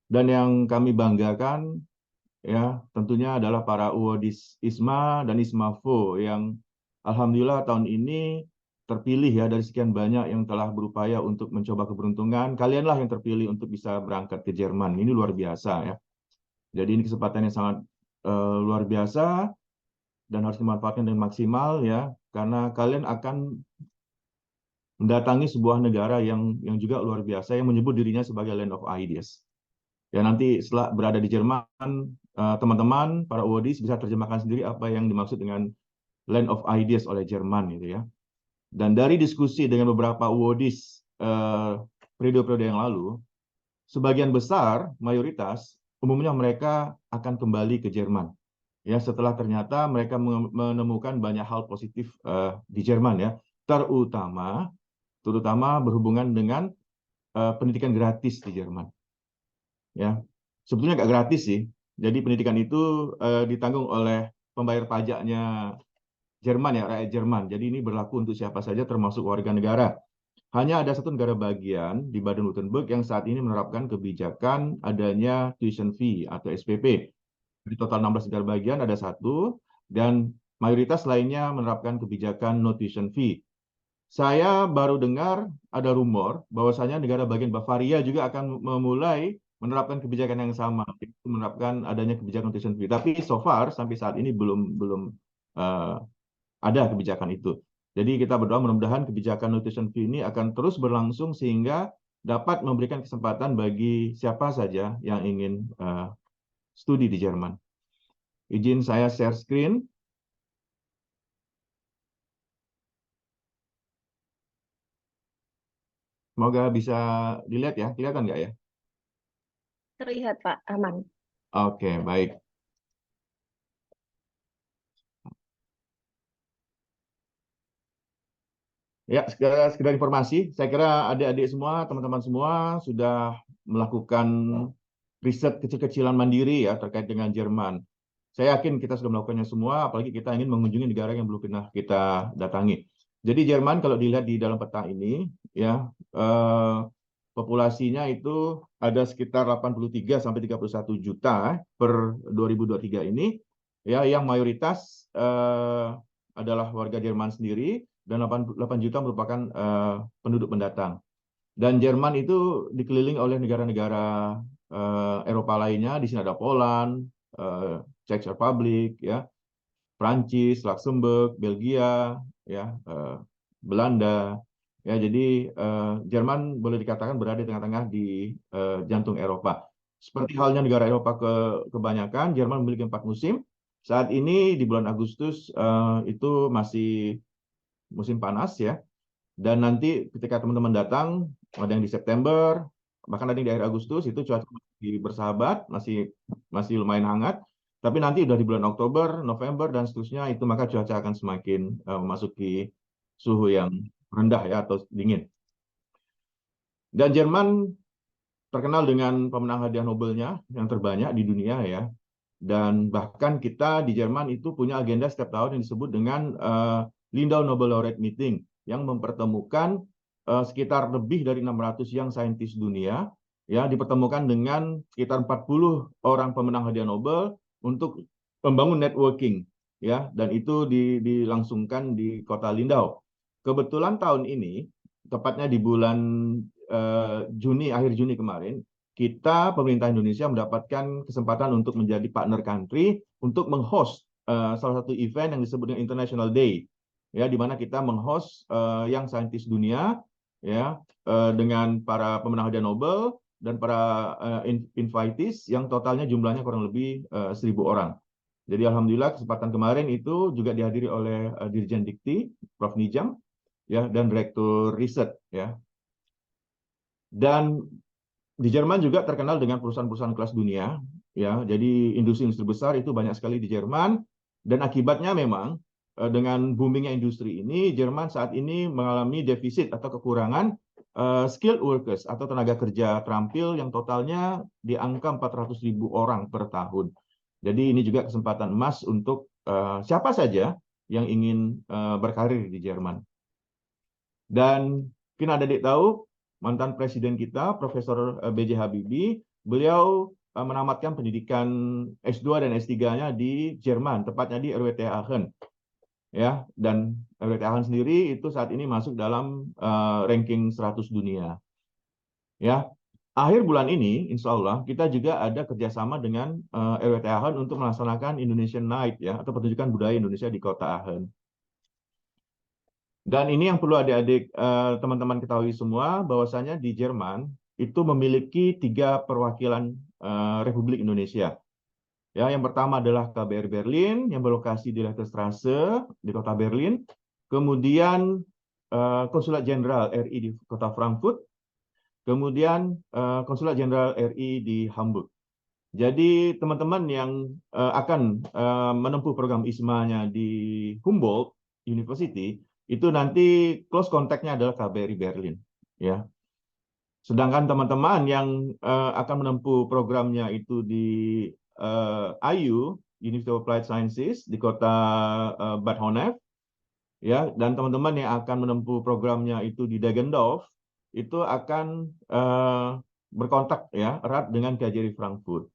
Dan yang kami banggakan ya tentunya adalah para UODIS ISMA dan ISMAFO yang alhamdulillah tahun ini terpilih ya dari sekian banyak yang telah berupaya untuk mencoba keberuntungan. Kalianlah yang terpilih untuk bisa berangkat ke Jerman. Ini luar biasa ya. Jadi ini kesempatan yang sangat luar biasa dan harus dimanfaatkan dengan maksimal ya, karena kalian akan mendatangi sebuah negara yang juga luar biasa yang menyebut dirinya sebagai Land of Ideas. Ya nanti setelah berada di Jerman, teman-teman para UODIS bisa terjemahkan sendiri apa yang dimaksud dengan Land of Ideas oleh Jerman gitu ya. Dan dari diskusi dengan beberapa UODIS periode-periode yang lalu, sebagian besar, mayoritas, umumnya mereka akan kembali ke Jerman. Ya, setelah ternyata mereka menemukan banyak hal positif di Jerman ya, terutama berhubungan dengan pendidikan gratis di Jerman. Ya, sebetulnya nggak gratis sih. Jadi pendidikan itu ditanggung oleh pembayar pajaknya Jerman ya, rakyat Jerman. Jadi ini berlaku untuk siapa saja termasuk warga negara. Hanya ada satu negara bagian di Baden-Württemberg yang saat ini menerapkan kebijakan adanya tuition fee atau SPP. Di total 16 negara bagian ada satu, dan mayoritas lainnya menerapkan kebijakan no tuition fee. Saya baru dengar ada rumor bahwasanya negara bagian Bavaria juga akan memulai menerapkan kebijakan yang sama, menerapkan adanya kebijakan tuition fee. Tapi so far sampai saat ini belum ada kebijakan itu. Jadi kita berdoa mudah-mudahan kebijakan nutrition fee ini akan terus berlangsung sehingga dapat memberikan kesempatan bagi siapa saja yang ingin studi di Jerman. Izin saya share screen. Semoga bisa dilihat ya. Kelihatan nggak ya? Terlihat, Pak. Aman. Oke, baik. Ya, sekedar informasi, saya kira adik-adik semua, teman-teman semua sudah melakukan riset kecil-kecilan mandiri ya terkait dengan Jerman. Saya yakin kita sudah melakukannya semua, apalagi kita ingin mengunjungi negara yang belum pernah kita datangi. Jadi Jerman kalau dilihat di dalam peta ini, ya populasinya itu ada sekitar 83 sampai 31 juta per 2023 ini, ya yang mayoritas adalah warga Jerman sendiri dan 8 juta merupakan penduduk pendatang. Dan Jerman itu dikelilingi oleh negara-negara Eropa lainnya. Di sini ada Poland, Czech Republic, ya, Prancis, Luxembourg, Belgia, ya, Belanda. Ya, jadi Jerman boleh dikatakan berada di tengah-tengah di jantung Eropa. Seperti halnya negara Eropa kebanyakan, Jerman memiliki 4 musim. Saat ini di bulan Agustus itu masih musim panas, ya. Dan nanti ketika teman-teman datang, ada yang di September, bahkan ada yang di akhir Agustus, itu cuaca masih bersahabat, masih lumayan hangat. Tapi nanti udah di bulan Oktober, November, dan seterusnya, itu maka cuaca akan semakin memasuki suhu yang rendah, ya, atau dingin. Dan Jerman terkenal dengan pemenang hadiah Nobelnya yang terbanyak di dunia, ya. Dan bahkan kita di Jerman itu punya agenda setiap tahun yang disebut dengan Lindau Nobel Laureate Meeting, yang mempertemukan sekitar lebih dari 600 young scientist dunia, ya, dipertemukan dengan sekitar 40 orang pemenang hadiah Nobel untuk membangun networking, ya, dan itu dilangsungkan di kota Lindau. Kebetulan tahun ini, tepatnya di bulan akhir Juni kemarin, kita pemerintah Indonesia mendapatkan kesempatan untuk menjadi partner country untuk menghost salah satu event yang disebut dengan International Day, ya, di mana kita menghost yang saintis dunia, ya, dengan para pemenang hadiah Nobel dan para invitees yang totalnya jumlahnya kurang lebih 1.000 orang. Jadi alhamdulillah kesempatan kemarin itu juga dihadiri oleh Dirjen Dikti, Prof. Nijam, ya, dan Direktur Riset, ya. Dan di Jerman juga terkenal dengan perusahaan-perusahaan kelas dunia, ya. Jadi industri-industri besar itu banyak sekali di Jerman, dan akibatnya memang dengan boomingnya industri ini, Jerman saat ini mengalami defisit atau kekurangan skilled workers atau tenaga kerja terampil yang totalnya di angka 400.000 orang per tahun. Jadi ini juga kesempatan emas untuk siapa saja yang ingin berkarir di Jerman. Dan mungkin ada adik tahu, mantan presiden kita, Profesor B.J. Habibie, beliau menamatkan pendidikan S2 dan S3-nya di Jerman, tepatnya di RWTH Aachen. Ya, dan RWTH Aachen sendiri itu saat ini masuk dalam ranking 100 dunia. Ya, akhir bulan ini, insya Allah, kita juga ada kerjasama dengan RWTH Aachen untuk melaksanakan Indonesian Night, ya, atau pertunjukan budaya Indonesia di kota Aachen. Dan ini yang perlu adik-adik teman-teman ketahui semua, bahwasanya di Jerman itu memiliki 3 perwakilan Republik Indonesia. Ya, yang pertama adalah KBRI Berlin yang berlokasi di Leiterstrasse di kota Berlin. Kemudian Konsulat Jenderal RI di kota Frankfurt. Kemudian Konsulat Jenderal RI di Hamburg. Jadi teman-teman yang akan menempuh program ISMA-nya di Humboldt University, itu nanti close contact-nya adalah KBRI Berlin, ya. Sedangkan teman-teman yang akan menempuh programnya itu di IU, University of Applied Sciences di kota Bad Honnef, ya, dan teman-teman yang akan menempuh programnya itu di Deggendorf, itu akan berkontak, ya, erat dengan KJRI Frankfurt.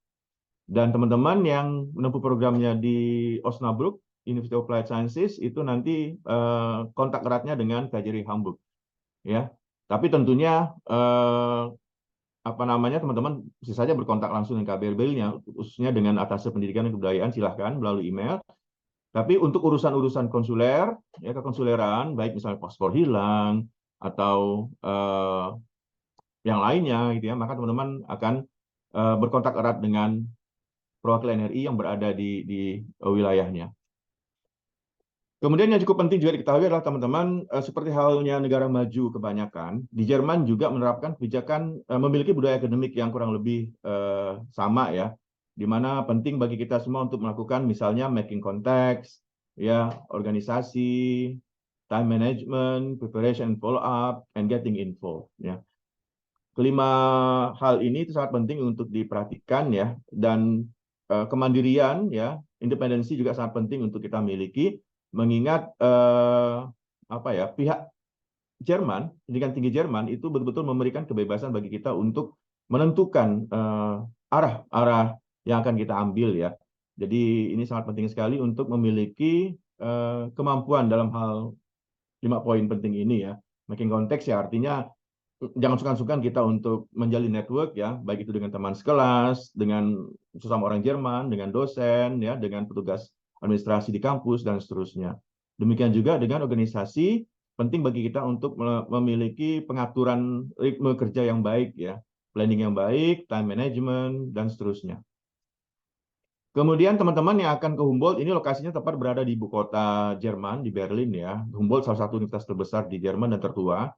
Dan teman-teman yang menempuh programnya di Osnabrück, University of Applied Sciences, itu nanti kontak eratnya dengan KJRI Hamburg, ya. Tapi tentunya teman-teman bisa saja berkontak langsung dengan KBRI Berlin, khususnya dengan Atase Pendidikan dan Kebudayaan, silahkan melalui email. Tapi untuk urusan-urusan konsuler, ya, kekonsuleran, baik misalnya paspor hilang atau yang lainnya, gitu ya, maka teman-teman akan berkontak erat dengan perwakilan RI yang berada di wilayahnya. Kemudian yang cukup penting juga diketahui adalah teman-teman, seperti halnya negara maju kebanyakan, di Jerman juga menerapkan kebijakan memiliki budaya akademik yang kurang lebih sama, ya, di mana penting bagi kita semua untuk melakukan misalnya making contacts, ya, organisasi, time management, preparation and follow up, and getting involved, ya. Kelima hal ini itu sangat penting untuk diperhatikan, ya, dan kemandirian, ya, independensi juga sangat penting untuk kita miliki, mengingat pihak Jerman, pendidikan tinggi Jerman itu betul-betul memberikan kebebasan bagi kita untuk menentukan arah yang akan kita ambil, ya. Jadi ini sangat penting sekali untuk memiliki kemampuan dalam hal 5 poin penting ini, ya. Making context, ya, artinya jangan sungkan-sungkan kita untuk menjalin network ya, baik itu dengan teman sekelas, dengan sesama orang Jerman, dengan dosen ya, dengan petugas administrasi di kampus dan seterusnya. Demikian juga dengan organisasi, penting bagi kita untuk memiliki pengaturan ritme kerja yang baik ya, planning yang baik, time management dan seterusnya. Kemudian teman-teman yang akan ke Humboldt, ini lokasinya tepat berada di ibu kota Jerman, di Berlin ya. Humboldt salah satu universitas terbesar di Jerman dan tertua.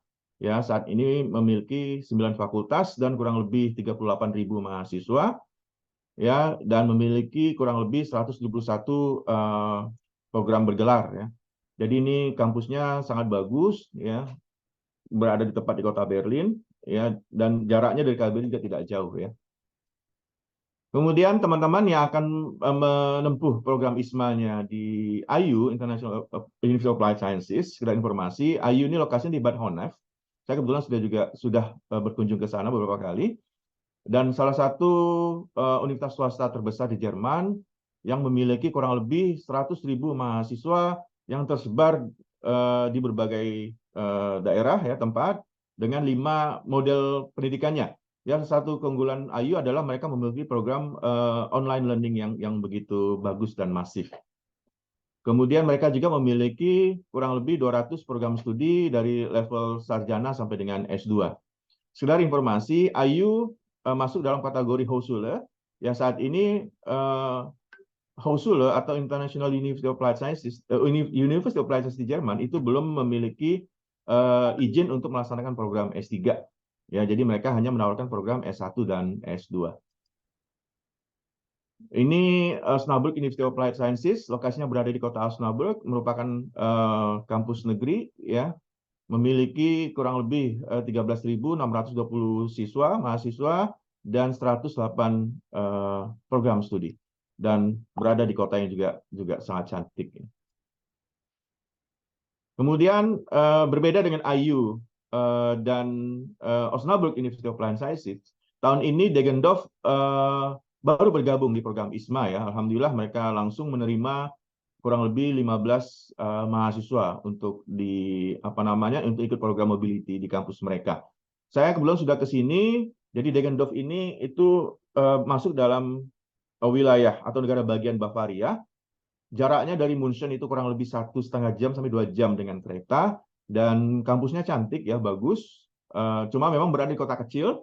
Ya, saat ini memiliki 9 fakultas dan kurang lebih 38.000 mahasiswa. Ya, dan memiliki kurang lebih 171 program bergelar ya. Jadi ini kampusnya sangat bagus ya, berada di tepat di kota Berlin ya, dan jaraknya dari Berlin juga tidak jauh ya. Kemudian teman-teman yang akan menempuh program ISMA-nya di IU, International University of Applied Sciences, sekedar informasi, IU ini lokasinya di Bad Honnef. Saya kebetulan sudah berkunjung ke sana beberapa kali. Dan salah satu universitas swasta terbesar di Jerman yang memiliki kurang lebih 100.000 mahasiswa yang tersebar di berbagai daerah ya, tempat dengan 5 model pendidikannya. Yang satu keunggulan IU adalah mereka memiliki program online learning yang begitu bagus dan masif. Kemudian mereka juga memiliki kurang lebih 200 program studi dari level sarjana sampai dengan S2. Sekedar informasi, IU masuk dalam kategori Hochschule. Ya, saat ini Hochschule atau International University of Applied Sciences, University of Applied Sciences di Jerman itu belum memiliki izin untuk melaksanakan program S3. Ya, jadi mereka hanya menawarkan program S1 dan S2. Ini Osnabrück University of Applied Sciences, lokasinya berada di kota Osnabrück, merupakan kampus negeri ya, memiliki kurang lebih 13.620 siswa, mahasiswa dan 108 program studi, dan berada di kota yang juga sangat cantik. Kemudian berbeda dengan IU dan Osnabrück University of Applied Sciences, tahun ini Deggendorf baru bergabung di program ISMA ya. Alhamdulillah mereka langsung menerima kurang lebih 15 mahasiswa untuk untuk ikut program mobility di kampus mereka. Saya kebetulan sudah ke sini, jadi Deggendorf ini itu masuk dalam wilayah atau negara bagian Bavaria. Jaraknya dari München itu kurang lebih 1,5 jam sampai 2 jam dengan kereta, dan kampusnya cantik ya, bagus. Cuma memang berada di kota kecil.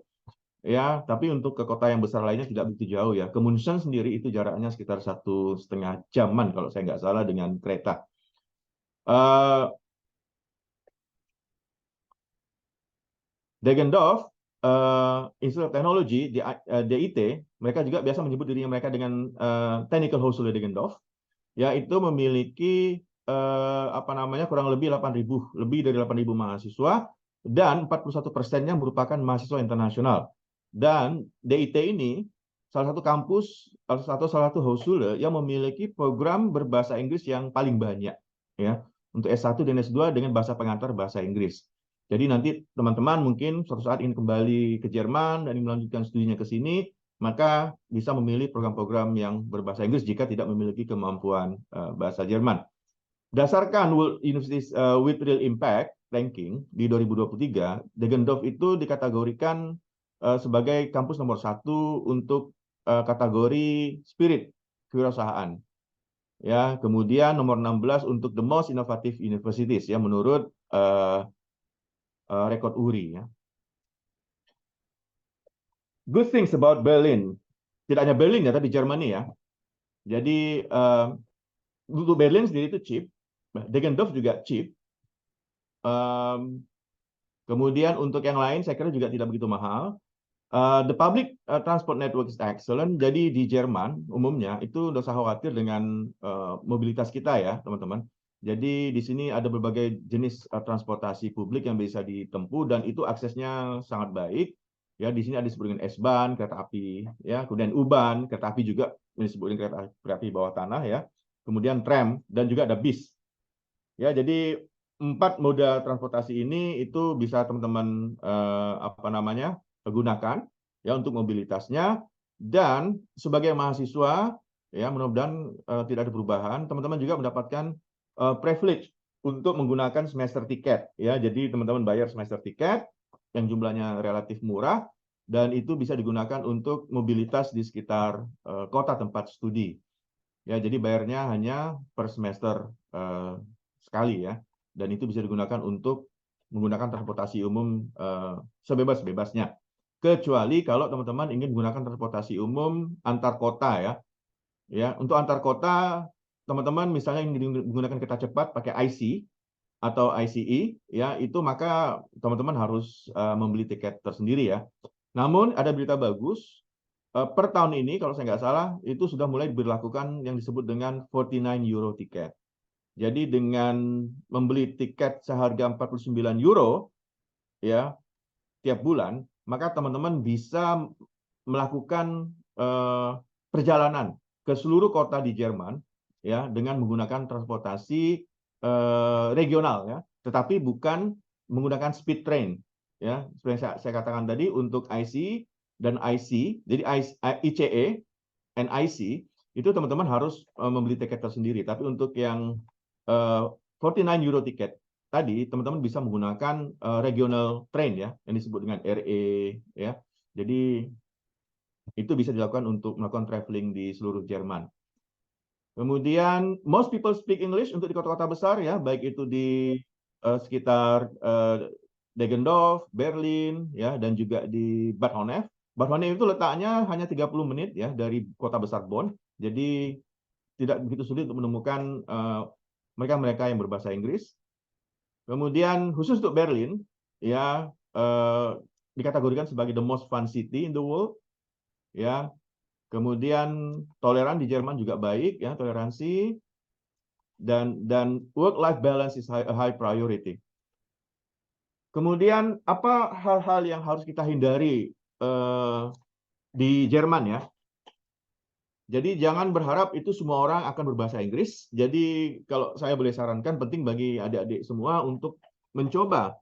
Ya, tapi untuk ke kota yang besar lainnya tidak begitu jauh ya. Ke München sendiri itu jaraknya sekitar 1,5 jaman kalau saya nggak salah dengan kereta. Deggendorf Institute of Technology di DIT, mereka juga biasa menyebut dirinya mereka dengan Technical Hochschule Deggendorf, yaitu memiliki kurang lebih 8.000, lebih dari 8.000 mahasiswa, dan 41%-nya merupakan mahasiswa internasional. Dan DIT ini salah satu kampus atau salah satu Hochschule yang memiliki program berbahasa Inggris yang paling banyak ya, untuk S1 dan S2 dengan bahasa pengantar bahasa Inggris. Jadi nanti teman-teman mungkin suatu saat ingin kembali ke Jerman dan melanjutkan studinya ke sini, maka bisa memilih program-program yang berbahasa Inggris jika tidak memiliki kemampuan bahasa Jerman. Berdasarkan World Universities with Real Impact ranking di 2023, Deggendorf itu dikategorikan sebagai kampus nomor 1 untuk kategori spirit kewirausahaan. Ya, kemudian nomor 16 untuk the most innovative universities ya, menurut rekod URI ya. Good things about Berlin. Tidak hanya Berlin ya, tapi Germany ya. Jadi untuk Berlin sendiri itu cheap, Deggendorf juga cheap. Kemudian untuk yang lain saya kira juga tidak begitu mahal. The public transport network is excellent. Jadi di Jerman umumnya itu tidak usah khawatir dengan mobilitas kita ya teman-teman. Jadi di sini ada berbagai jenis transportasi publik yang bisa ditempuh dan itu aksesnya sangat baik. Ya, di sini ada disebut dengan S-Bahn, kereta api ya, kemudian U-Bahn, kereta api juga disebut dengan kereta api bawah tanah ya. Kemudian tram dan juga ada bis. Ya, jadi 4 moda transportasi ini itu bisa teman-teman gunakan ya untuk mobilitasnya, dan sebagai mahasiswa ya mudah-mudahan tidak ada perubahan, teman-teman juga mendapatkan privilege untuk menggunakan semester tiket ya. Jadi teman-teman bayar semester tiket yang jumlahnya relatif murah, dan itu bisa digunakan untuk mobilitas di sekitar kota tempat studi. Ya, jadi bayarnya hanya per semester sekali ya, dan itu bisa digunakan untuk menggunakan transportasi umum sebebas-bebasnya. Kecuali kalau teman-teman ingin menggunakan transportasi umum antar kota ya. Ya, untuk antar kota teman-teman misalnya ingin menggunakan kereta cepat pakai IC atau ICE ya, itu maka teman-teman harus membeli tiket tersendiri ya. Namun ada berita bagus, per tahun ini kalau saya nggak salah itu sudah mulai diberlakukan yang disebut dengan 49 euro tiket. Jadi dengan membeli tiket seharga 49 euro ya tiap bulan, maka teman-teman bisa melakukan perjalanan ke seluruh kota di Jerman ya dengan menggunakan transportasi regional ya, tetapi bukan menggunakan speed train ya. Seperti yang saya katakan tadi, untuk IC dan IC, jadi ICE and IC itu teman-teman harus membeli tiket tersendiri. Tapi untuk yang 49 euro tiket tadi, teman-teman bisa menggunakan regional train ya, yang disebut dengan RE ya. Jadi itu bisa dilakukan untuk melakukan traveling di seluruh Jerman. Kemudian most people speak English untuk di kota-kota besar ya, baik itu di sekitar Deggendorf, Berlin ya, dan juga di Bad Honnef. Bad Honnef itu letaknya hanya 30 menit ya dari kota besar Bonn. Jadi tidak begitu sulit untuk menemukan mereka-mereka yang berbahasa Inggris. Kemudian khusus untuk Berlin ya, dikategorikan sebagai the most fun city in the world ya. Kemudian toleran di Jerman juga baik ya, toleransi, dan work life balance is a high priority. Kemudian apa hal-hal yang harus kita hindari di Jerman ya? Jadi jangan berharap itu semua orang akan berbahasa Inggris. Jadi kalau saya boleh sarankan, penting bagi adik-adik semua untuk mencoba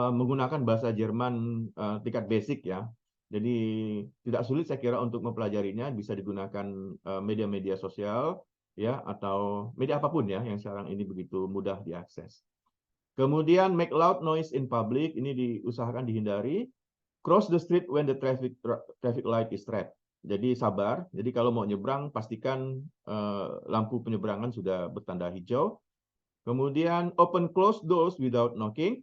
menggunakan bahasa Jerman tingkat basic ya. Jadi tidak sulit saya kira untuk mempelajarinya, bisa digunakan media-media sosial ya, atau media apapun ya yang sekarang ini begitu mudah diakses. Kemudian make loud noise in public, ini diusahakan dihindari. Cross the street when the traffic light is red. Jadi sabar. Jadi kalau mau nyebrang pastikan lampu penyeberangan sudah bertanda hijau. Kemudian open close doors without knocking.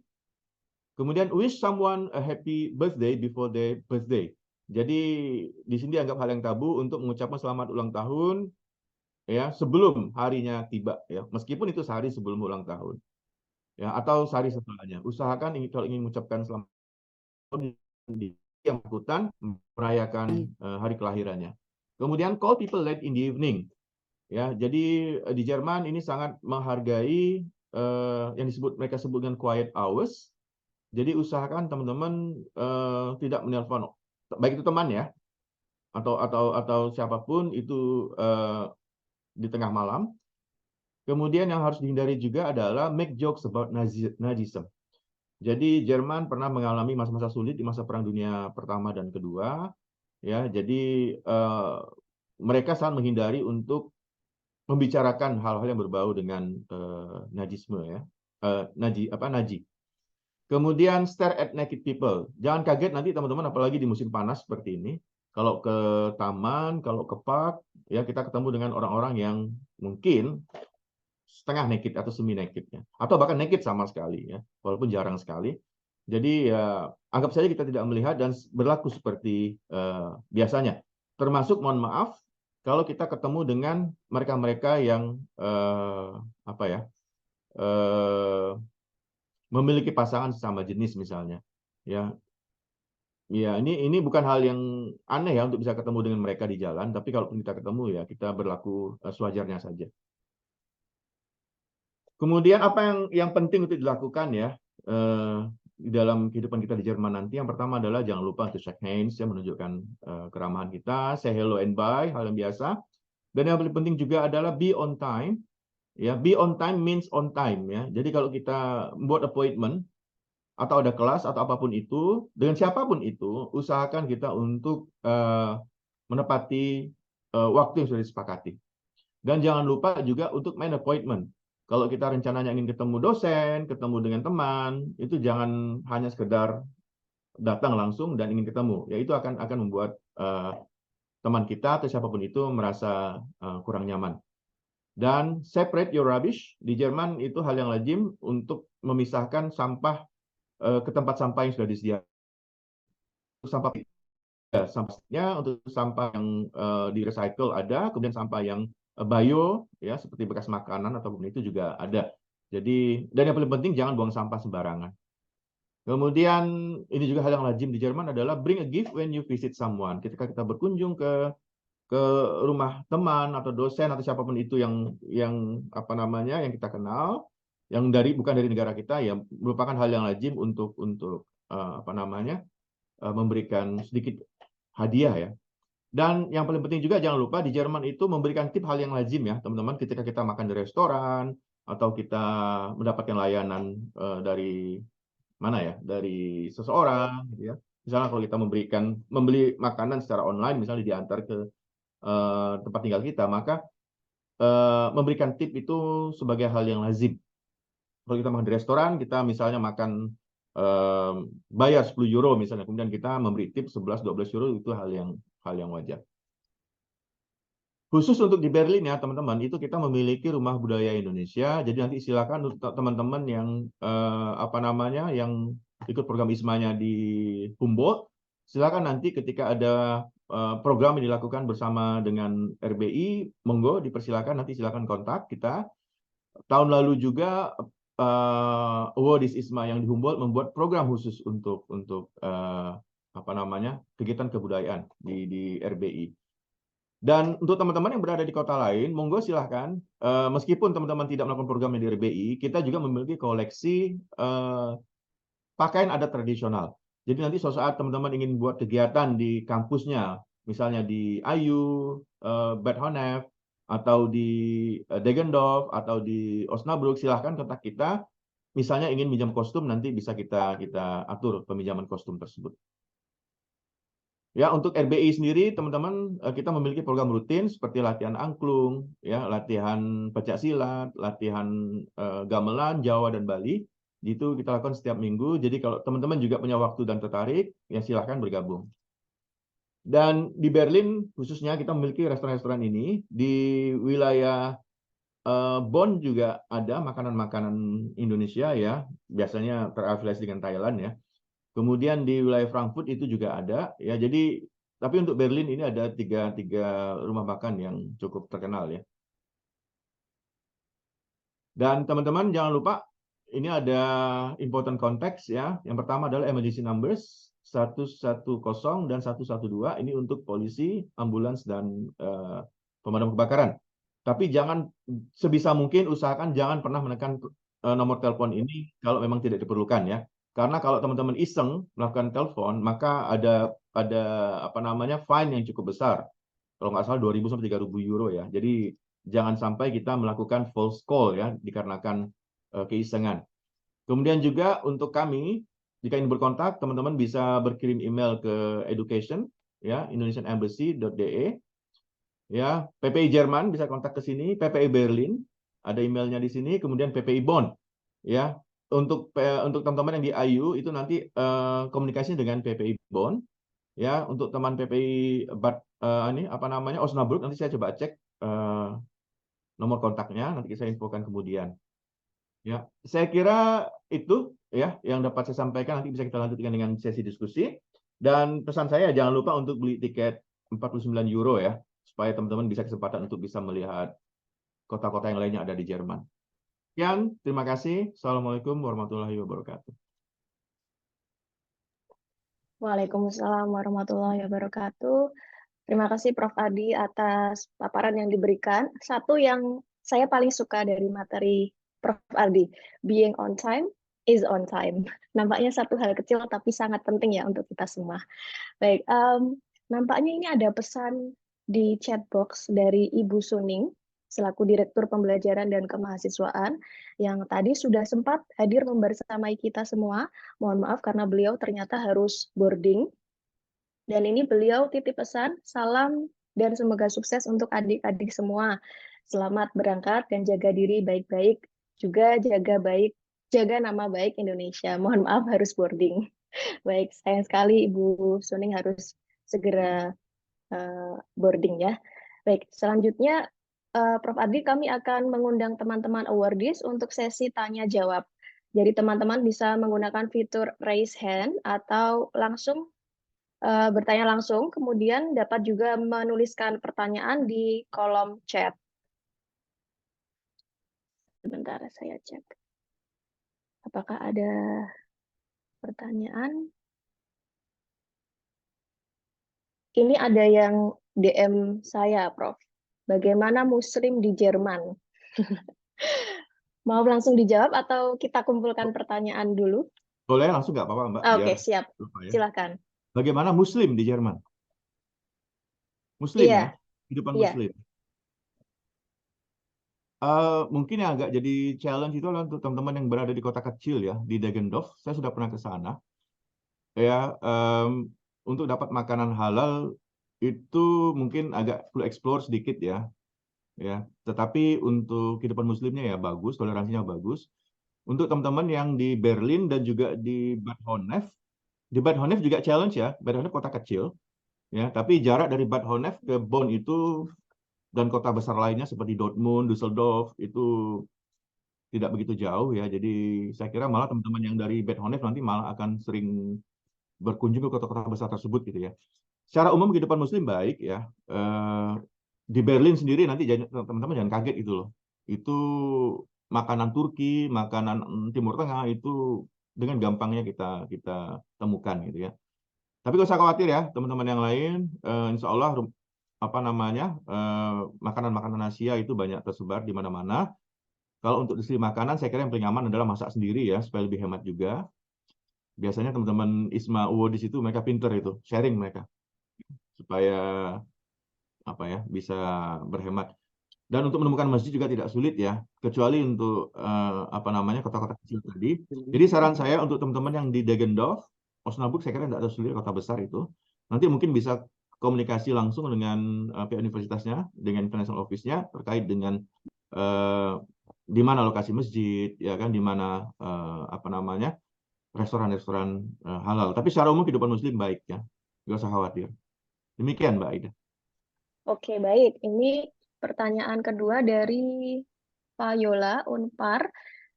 Kemudian wish someone a happy birthday before their birthday. Jadi di sini dianggap hal yang tabu untuk mengucapkan selamat ulang tahun ya sebelum harinya tiba ya, meskipun itu sehari sebelum ulang tahun ya, atau sehari setelahnya. Usahakan kalau ingin mengucapkan selamat tahun di yang bersangkutan merayakan hari kelahirannya. Kemudian call people late in the evening ya. Jadi di Jerman ini sangat menghargai yang mereka sebut dengan quiet hours. Jadi usahakan teman-teman tidak menelpon, baik itu teman ya, atau siapapun itu di tengah malam. Kemudian yang harus dihindari juga adalah make jokes about Nazism. Jadi Jerman pernah mengalami masa-masa sulit di masa Perang Dunia Pertama dan Kedua, ya. Jadi mereka sangat menghindari untuk membicarakan hal-hal yang berbau dengan Nazisme ya, Nazi. Kemudian stare at naked people. Jangan kaget nanti teman-teman, apalagi di musim panas seperti ini. Kalau ke taman, kalau ke park, ya kita ketemu dengan orang-orang yang mungkin setengah naked atau semi naked ya, atau bahkan naked sama sekali ya, walaupun jarang sekali. Jadi ya anggap saja kita tidak melihat dan berlaku seperti biasanya. Termasuk mohon maaf kalau kita ketemu dengan mereka-mereka yang memiliki pasangan sesama jenis misalnya, ya. Ya, ini bukan hal yang aneh ya untuk bisa ketemu dengan mereka di jalan, tapi kalau kita ketemu ya kita berlaku sewajarnya saja. Kemudian apa yang penting untuk dilakukan ya di dalam kehidupan kita di Jerman nanti? Yang pertama adalah jangan lupa untuk shake hands ya, menunjukkan keramahan kita, say hello and bye, hal yang biasa. Dan yang paling penting juga adalah be on time. Ya, be on time means on time ya. Jadi kalau kita buat appointment atau ada kelas atau apapun itu dengan siapapun itu, usahakan kita untuk menepati waktu yang sudah disepakati. Dan jangan lupa juga untuk main appointment. Kalau kita rencananya ingin ketemu dosen, ketemu dengan teman, itu jangan hanya sekedar datang langsung dan ingin ketemu, ya itu akan membuat teman kita atau siapapun itu merasa kurang nyaman. Dan separate your rubbish, di Jerman itu hal yang lazim untuk memisahkan sampah ke tempat sampah yang sudah disediakan. Sampah ya, sampahnya untuk sampah yang di recycle ada, kemudian sampah yang bio ya seperti bekas makanan ataupun itu juga ada. Jadi, dan yang paling penting jangan buang sampah sembarangan. Kemudian ini juga hal yang lazim di Jerman adalah bring a gift when you visit someone. Ketika kita berkunjung ke rumah teman atau dosen atau siapapun itu yang apa namanya yang kita kenal, yang bukan dari negara kita, ya merupakan hal yang lazim untuk apa namanya memberikan sedikit hadiah ya. Dan yang paling penting juga jangan lupa di Jerman itu memberikan tip hal yang lazim ya teman-teman, ketika kita makan di restoran atau kita mendapatkan layanan dari mana ya, dari seseorang gitu ya. Misalnya kalau kita membeli makanan secara online, misalnya diantar ke tempat tinggal kita, maka memberikan tip itu sebagai hal yang lazim. Kalau kita makan di restoran, kita misalnya makan bayar 10 euro misalnya, kemudian kita memberi tip 11-12 euro, itu hal yang wajar. Khusus untuk di Berlin ya teman-teman, itu kita memiliki rumah budaya Indonesia. Jadi nanti silakan untuk teman-teman yang apa namanya yang ikut program ISMA-nya di Humboldt, silakan nanti ketika ada program yang dilakukan bersama dengan RBI, monggo dipersilakan, nanti silakan kontak kita. Tahun lalu juga Awardis ISMA yang di Humboldt membuat program khusus untuk apa namanya kegiatan kebudayaan di RBI. Dan untuk teman-teman yang berada di kota lain, monggo silahkan, meskipun teman-teman tidak melakukan program di RBI, kita juga memiliki koleksi pakaian adat tradisional. Jadi nanti suatu saat teman-teman ingin buat kegiatan di kampusnya, misalnya di IU, Bad Honnef, atau di Deggendorf, atau di Osnabrück, silahkan kontak kita. Misalnya ingin minjam kostum, nanti bisa kita atur peminjaman kostum tersebut. Ya, untuk RBI sendiri, teman-teman, kita memiliki program rutin seperti latihan angklung, ya, latihan pencak-silat, latihan gamelan, Jawa, dan Bali. Itu kita lakukan setiap minggu. Jadi kalau teman-teman juga punya waktu dan tertarik, ya silahkan bergabung. Dan di Berlin, khususnya kita memiliki restoran-restoran ini. Di wilayah Bonn juga ada makanan-makanan Indonesia, ya, biasanya terafiliasi dengan Thailand, ya. Kemudian di wilayah Frankfurt itu juga ada, ya. Jadi, tapi untuk Berlin ini ada tiga rumah makan yang cukup terkenal, ya. Dan teman-teman jangan lupa ini ada important context, ya. Yang pertama adalah emergency numbers 110 dan 112, ini untuk polisi, ambulans, dan pemadam kebakaran. Tapi jangan, sebisa mungkin usahakan jangan pernah menekan nomor telepon ini kalau memang tidak diperlukan, ya. Karena kalau teman-teman iseng melakukan telepon, maka ada apa namanya fine yang cukup besar. Kalau nggak salah 2.000 sampai 3.000 euro, ya. Jadi jangan sampai kita melakukan false call, ya, dikarenakan keisengan. Kemudian juga untuk kami, jika ingin berkontak, teman-teman bisa berkirim email ke education, ya, indonesianembassy.de, ya. PPI Jerman bisa kontak ke sini, PPI Berlin ada emailnya di sini, kemudian PPI Bonn, ya. Untuk teman-teman yang di IU itu nanti komunikasinya dengan PPI Bonn, ya. Untuk teman PPI ini apa namanya Osnabrück, nanti saya coba cek nomor kontaknya, nanti saya infokan kemudian, ya. Saya kira itu, ya, yang dapat saya sampaikan. Nanti bisa kita lanjutkan dengan sesi diskusi. Dan pesan saya jangan lupa untuk beli tiket 49 euro, ya, supaya teman-teman bisa kesempatan untuk bisa melihat kota-kota yang lainnya ada di Jerman. Sekian, terima kasih. Assalamualaikum warahmatullahi wabarakatuh. Waalaikumsalam warahmatullahi wabarakatuh. Terima kasih Prof. Adi atas paparan yang diberikan. Satu yang saya paling suka dari materi Prof. Adi, being on time is on time. Nampaknya satu hal kecil tapi sangat penting ya untuk kita semua. Baik, nampaknya ini ada pesan di chat box dari Ibu Suning, selaku Direktur Pembelajaran dan Kemahasiswaan, yang tadi sudah sempat hadir membersamai kita semua. Mohon maaf karena beliau ternyata harus boarding. Dan ini beliau titip pesan, salam dan semoga sukses untuk adik-adik semua. Selamat berangkat dan jaga diri baik-baik. Juga jaga nama baik Indonesia. Mohon maaf harus boarding. Baik, sayang sekali Ibu Suning harus segera boarding ya. Baik, selanjutnya Prof. Adli, kami akan mengundang teman-teman awardees untuk sesi tanya jawab. Jadi teman-teman bisa menggunakan fitur raise hand atau langsung bertanya langsung, kemudian dapat juga menuliskan pertanyaan di kolom chat. Sebentar, saya cek. Apakah ada pertanyaan? Ini ada yang DM saya, Prof. Bagaimana Muslim di Jerman? Mau langsung dijawab atau kita kumpulkan pertanyaan dulu? Boleh langsung nggak apa-apa, Mbak? Oke, Biar siap. lupa ya. Silakan. Bagaimana Muslim di Jerman? Muslim Iya, ya, kehidupan iya. Muslim. Mungkin yang agak jadi challenge itu adalah untuk teman-teman yang berada di kota kecil ya, di Deggendorf. Saya sudah pernah ke sana. Ya, untuk dapat makanan halal itu mungkin agak perlu explore sedikit ya. Ya, tetapi untuk kehidupan Muslimnya ya bagus, toleransinya bagus. Untuk teman-teman yang di Berlin dan juga di Bad Honnef, di Bad Honnef juga challenge ya. Bad Honnef kota kecil, ya, tapi jarak dari Bad Honnef ke Bonn itu dan kota besar lainnya seperti Dortmund, Düsseldorf itu tidak begitu jauh ya. Jadi saya kira malah teman-teman yang dari Bad Honnef nanti malah akan sering berkunjung ke kota-kota besar tersebut gitu ya. Secara umum kehidupan Muslim baik ya. Di Berlin sendiri nanti teman-teman jangan kaget gitu loh. Itu makanan Turki, makanan Timur Tengah itu dengan gampangnya kita temukan gitu ya. Tapi gak usah khawatir ya teman-teman yang lain. Insya Allah makanan-makanan Asia itu banyak tersebar di mana-mana. Kalau untuk sisi makanan saya kira yang paling aman adalah masak sendiri ya supaya lebih hemat juga. Biasanya teman-teman ISMA UO di situ mereka pinter itu sharing mereka supaya bisa berhemat. Dan untuk menemukan masjid juga tidak sulit ya, kecuali untuk kota-kota kecil tadi. Jadi saran saya untuk teman-teman yang di Deggendorf, Osnabrück saya kira tidak ada sulit kota besar itu. Nanti mungkin bisa komunikasi langsung dengan pihak universitasnya, dengan international office-nya terkait dengan di mana lokasi masjid, ya kan, di mana restoran-restoran halal. Tapi secara umum kehidupan Muslim baik ya, nggak usah khawatir. Demikian Mbak Aida. Oke, baik. Ini pertanyaan kedua dari Fayola Unpar.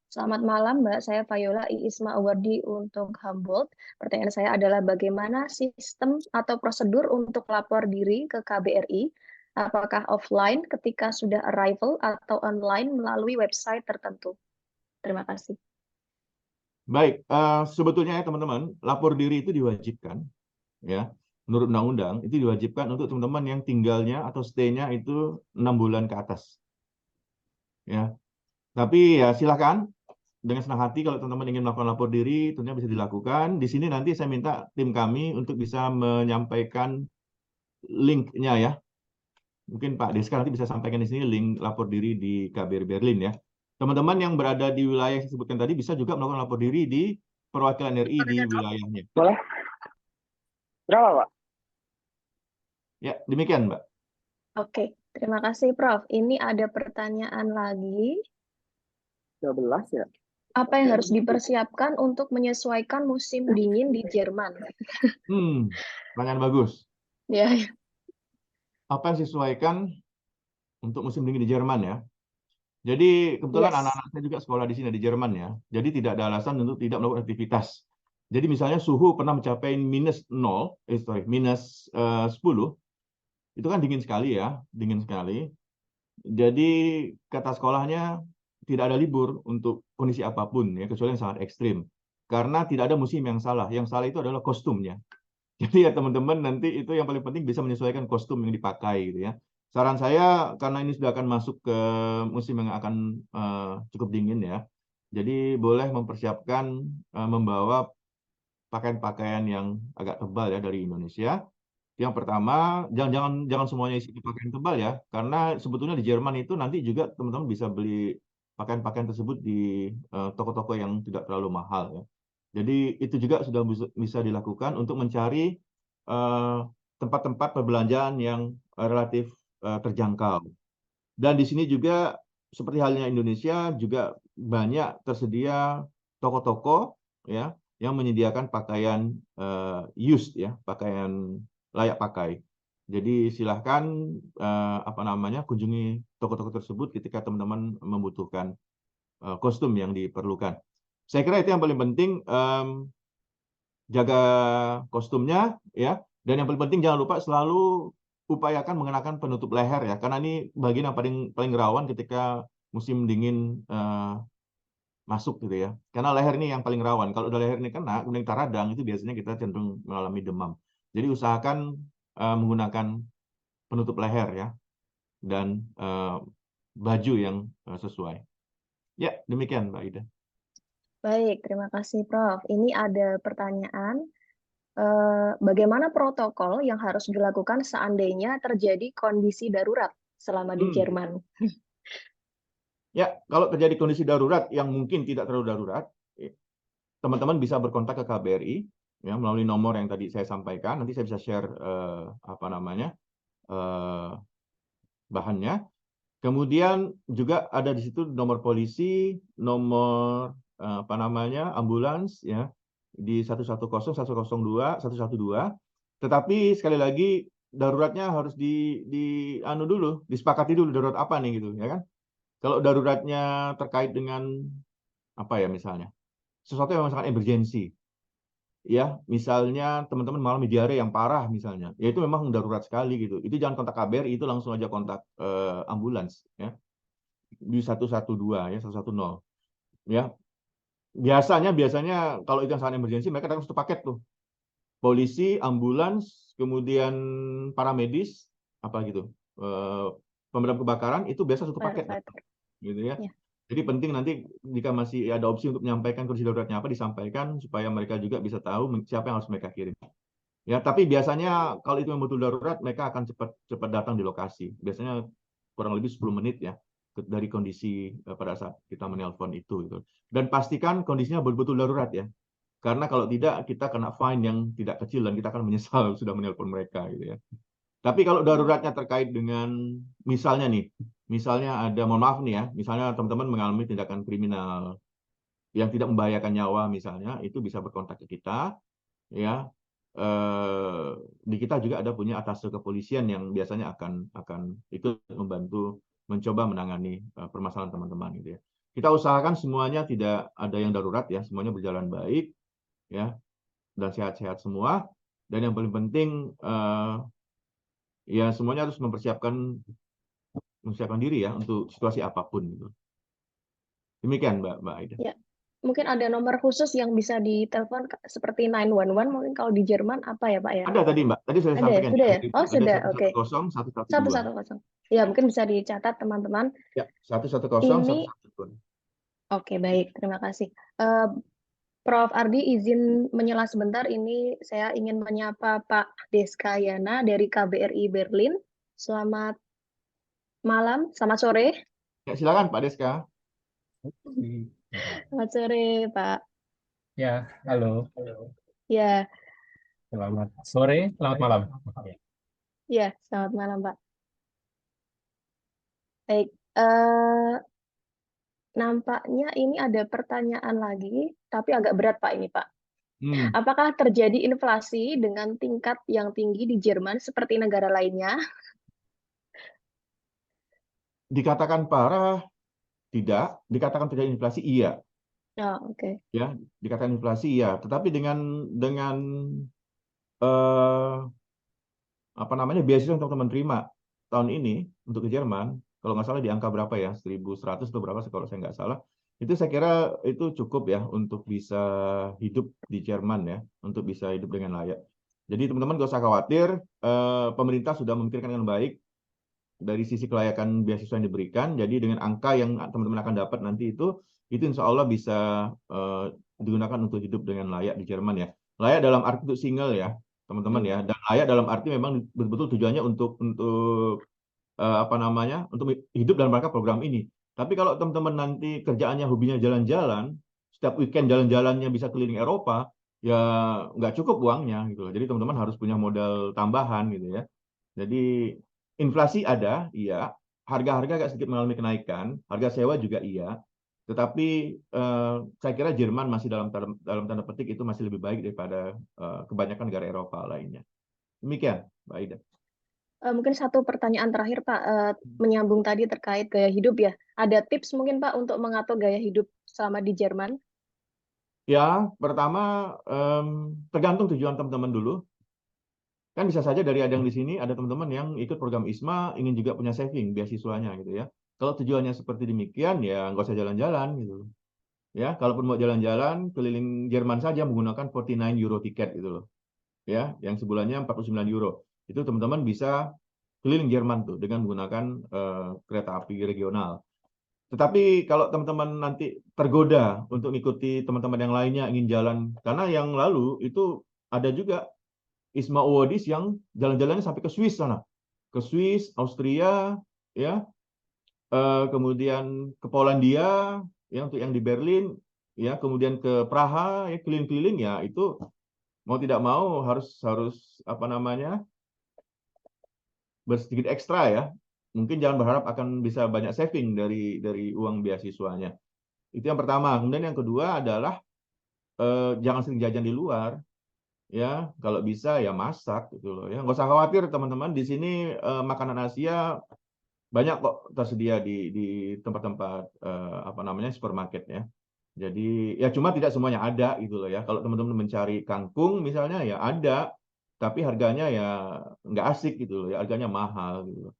Selamat malam Mbak, saya Fayola Iisma Awardi untuk Humboldt. Pertanyaan saya adalah bagaimana sistem atau prosedur untuk lapor diri ke KBRI? Apakah offline ketika sudah arrival atau online melalui website tertentu? Terima kasih. Baik, sebetulnya ya teman-teman, lapor diri itu diwajibkan, ya. Menurut undang-undang itu diwajibkan untuk teman-teman yang tinggalnya atau stay-nya itu 6 bulan ke atas, ya. Tapi ya silakan dengan senang hati kalau teman-teman ingin melakukan lapor diri, tentunya bisa dilakukan. Di sini nanti saya minta tim kami untuk bisa menyampaikan link-nya ya. Mungkin Pak Deska nanti bisa sampaikan di sini link lapor diri di KBRI Berlin ya. Teman-teman yang berada di wilayah yang disebutkan tadi bisa juga melakukan lapor diri di perwakilan RI di wilayahnya. Boleh? Berapa, Pak? Ya, demikian, Mbak. Oke, terima kasih Prof. Ini ada pertanyaan lagi. 12 ya? Apa yang harus dipersiapkan untuk menyesuaikan musim dingin di Jerman? Pertanyaan bagus. Ya, Apa yang disesuaikan untuk musim dingin di Jerman ya? Jadi kebetulan yes. anak-anak saya juga sekolah di sini di Jerman ya. Jadi tidak ada alasan untuk tidak melakukan aktivitas. Jadi misalnya suhu pernah mencapai minus 10, itu kan dingin sekali ya, dingin sekali. Jadi kata sekolahnya tidak ada libur untuk kondisi apapun ya, kecuali yang sangat ekstrim. Karena tidak ada musim yang salah itu adalah kostumnya. Jadi ya teman-teman nanti itu yang paling penting bisa menyesuaikan kostum yang dipakai gitu ya. Saran saya karena ini sudah akan masuk ke musim yang akan cukup dingin ya. Jadi boleh mempersiapkan membawa pakaian-pakaian yang agak tebal ya dari Indonesia. Yang pertama, jangan semuanya isi pakaian tebal ya, karena sebetulnya di Jerman itu nanti juga teman-teman bisa beli pakaian-pakaian tersebut di toko-toko yang tidak terlalu mahal ya. Jadi itu juga sudah bisa dilakukan untuk mencari tempat-tempat perbelanjaan yang relatif terjangkau. Dan di sini juga seperti halnya Indonesia juga banyak tersedia toko-toko ya yang menyediakan pakaian used ya, pakaian layak pakai. Jadi silahkan kunjungi toko-toko tersebut ketika teman-teman membutuhkan kostum yang diperlukan. Saya kira itu yang paling penting, jaga kostumnya ya, dan yang paling penting jangan lupa selalu upayakan mengenakan penutup leher ya, karena ini bagian yang paling rawan ketika musim dingin masuk gitu ya. Karena leher ini yang paling rawan. Kalau udah leher ini kena, kemudian kita radang, itu biasanya kita cenderung mengalami demam. Jadi usahakan menggunakan penutup leher ya, dan baju yang sesuai. Ya, demikian Mbak Ida. Baik, terima kasih Prof. Ini ada pertanyaan, bagaimana protokol yang harus dilakukan seandainya terjadi kondisi darurat selama di Jerman? Ya, kalau terjadi kondisi darurat yang mungkin tidak terlalu darurat, teman-teman bisa berkontak ke KBRI ya, melalui nomor yang tadi saya sampaikan. Nanti saya bisa share bahannya. Kemudian juga ada di situ nomor polisi, nomor ambulans ya, di 110, 102, 112. Tetapi sekali lagi daruratnya harus disepakati dulu darurat apa nih gitu ya kan. Kalau daruratnya terkait dengan apa ya, misalnya sesuatu yang sangat emergensi ya, misalnya teman-teman mengalami diare yang parah misalnya, ya itu memang darurat sekali gitu. Itu jangan kontak KBRI, itu langsung aja kontak ambulans ya di 112 ya, 110 ya. Biasanya kalau itu yang sangat emergensi, mereka datang satu paket tuh, polisi, ambulans, kemudian paramedis, apa gitu, pemadam kebakaran, itu biasa satu paket gitu ya. Jadi penting nanti jika masih ada opsi untuk menyampaikan kondisi daruratnya apa, disampaikan supaya mereka juga bisa tahu siapa yang harus mereka kirim. Ya, tapi biasanya kalau itu yang betul darurat, mereka akan cepat datang di lokasi. Biasanya kurang lebih 10 menit ya dari kondisi pada saat kita menelpon itu gitu. Dan pastikan kondisinya betul-betul darurat ya. Karena kalau tidak, kita kena fine yang tidak kecil dan kita akan menyesal sudah menelpon mereka gitu ya. Tapi kalau daruratnya terkait dengan misalnya ada, mohon maaf nih ya, misalnya teman-teman mengalami tindakan kriminal yang tidak membahayakan nyawa misalnya, itu bisa berkontak ke kita ya. Di kita juga ada punya atasé kepolisian yang biasanya akan ikut membantu mencoba menangani permasalahan teman-teman gitu ya. Kita usahakan semuanya tidak ada yang darurat ya, semuanya berjalan baik ya, dan sehat-sehat semua. Dan yang paling penting ya semuanya harus mempersiapkan diri ya untuk situasi apapun gitu. Demikian Mbak Aida. Ya, mungkin ada nomor khusus yang bisa ditelepon seperti 911, mungkin kalau di Jerman apa ya Pak ya? Ada tadi Mbak, tadi saya sampaikan. Sudah ya? Oh sudah, oke. 110, 112. Ya, mungkin bisa dicatat teman-teman. Ya, 110, 112. Oke, baik, terima kasih. Prof. Ardi izin menyela sebentar, ini saya ingin menyapa Pak Deska Yana dari KBRI Berlin. Selamat malam, selamat sore. Ya, silakan Pak Deska. Selamat sore, Pak. Ya, halo. Ya. Selamat sore, selamat malam. Ya, selamat malam, Pak. Baik, nampaknya ini ada pertanyaan lagi, tapi agak berat Pak ini Pak. Apakah terjadi inflasi dengan tingkat yang tinggi di Jerman seperti negara lainnya? Dikatakan parah, tidak. Dikatakan terjadi inflasi, iya. Oh, oke. Ya, dikatakan inflasi, iya. Tetapi dengan beasiswa yang teman-teman terima tahun ini untuk ke Jerman, kalau nggak salah di angka berapa ya, 1.100 atau berapa kalau saya nggak salah, itu saya kira itu cukup ya untuk bisa hidup di Jerman ya, untuk bisa hidup dengan layak. Jadi teman-teman nggak usah khawatir, pemerintah sudah memikirkan dengan baik dari sisi kelayakan beasiswa yang diberikan. Jadi dengan angka yang teman-teman akan dapat nanti itu insya Allah bisa digunakan untuk hidup dengan layak di Jerman ya. Layak dalam arti untuk single ya, teman-teman ya. Dan layak dalam arti memang betul-betul tujuannya untuk untuk hidup dalam rangka program ini. Tapi kalau teman-teman nanti kerjaannya, hobinya jalan-jalan, setiap weekend jalan-jalannya bisa keliling Eropa, ya nggak cukup uangnya gitu. Jadi teman-teman harus punya modal tambahan gitu ya. Jadi inflasi ada, iya. Harga-harga agak sedikit mengalami kenaikan, harga sewa juga iya. Tetapi saya kira Jerman masih dalam tanda petik itu masih lebih baik daripada kebanyakan negara Eropa lainnya. Demikian, Mbak Ida. Mungkin satu pertanyaan terakhir, Pak, menyambung tadi terkait gaya hidup ya. Ada tips mungkin, Pak, untuk mengatur gaya hidup selama di Jerman? Ya, pertama tergantung tujuan teman-teman dulu. Kan bisa saja dari ada yang di sini ada teman-teman yang ikut program ISMA ingin juga punya saving beasiswanya gitu ya. Kalau tujuannya seperti demikian ya nggak usah jalan-jalan gitu. Ya, kalaupun mau jalan-jalan keliling Jerman saja menggunakan 49 euro tiket gitu loh. Ya, yang sebulannya 49 euro. Itu teman-teman bisa keliling Jerman tuh dengan menggunakan kereta api regional. Tetapi kalau teman-teman nanti tergoda untuk mengikuti teman-teman yang lainnya ingin jalan, karena yang lalu itu ada juga ISMA Awardis yang jalan-jalannya sampai ke Swiss sana, ke Swiss, Austria, ya, kemudian ke Polandia, ya untuk yang di Berlin, ya, kemudian ke Praha, ya keliling-keliling ya itu mau tidak mau harus apa namanya bersedikit ekstra ya. Mungkin jangan berharap akan bisa banyak saving dari uang beasiswanya. Itu yang pertama. Kemudian yang kedua adalah jangan sering jajan di luar. Ya, kalau bisa ya masak gitu loh ya. Nggak usah khawatir teman-teman, di sini makanan Asia banyak kok tersedia di tempat-tempat apa namanya supermarket ya. Jadi ya cuma tidak semuanya ada gitu loh ya. Kalau teman-teman mencari kangkung misalnya ya ada, tapi harganya ya nggak asik gitu loh ya, harganya mahal gitu loh.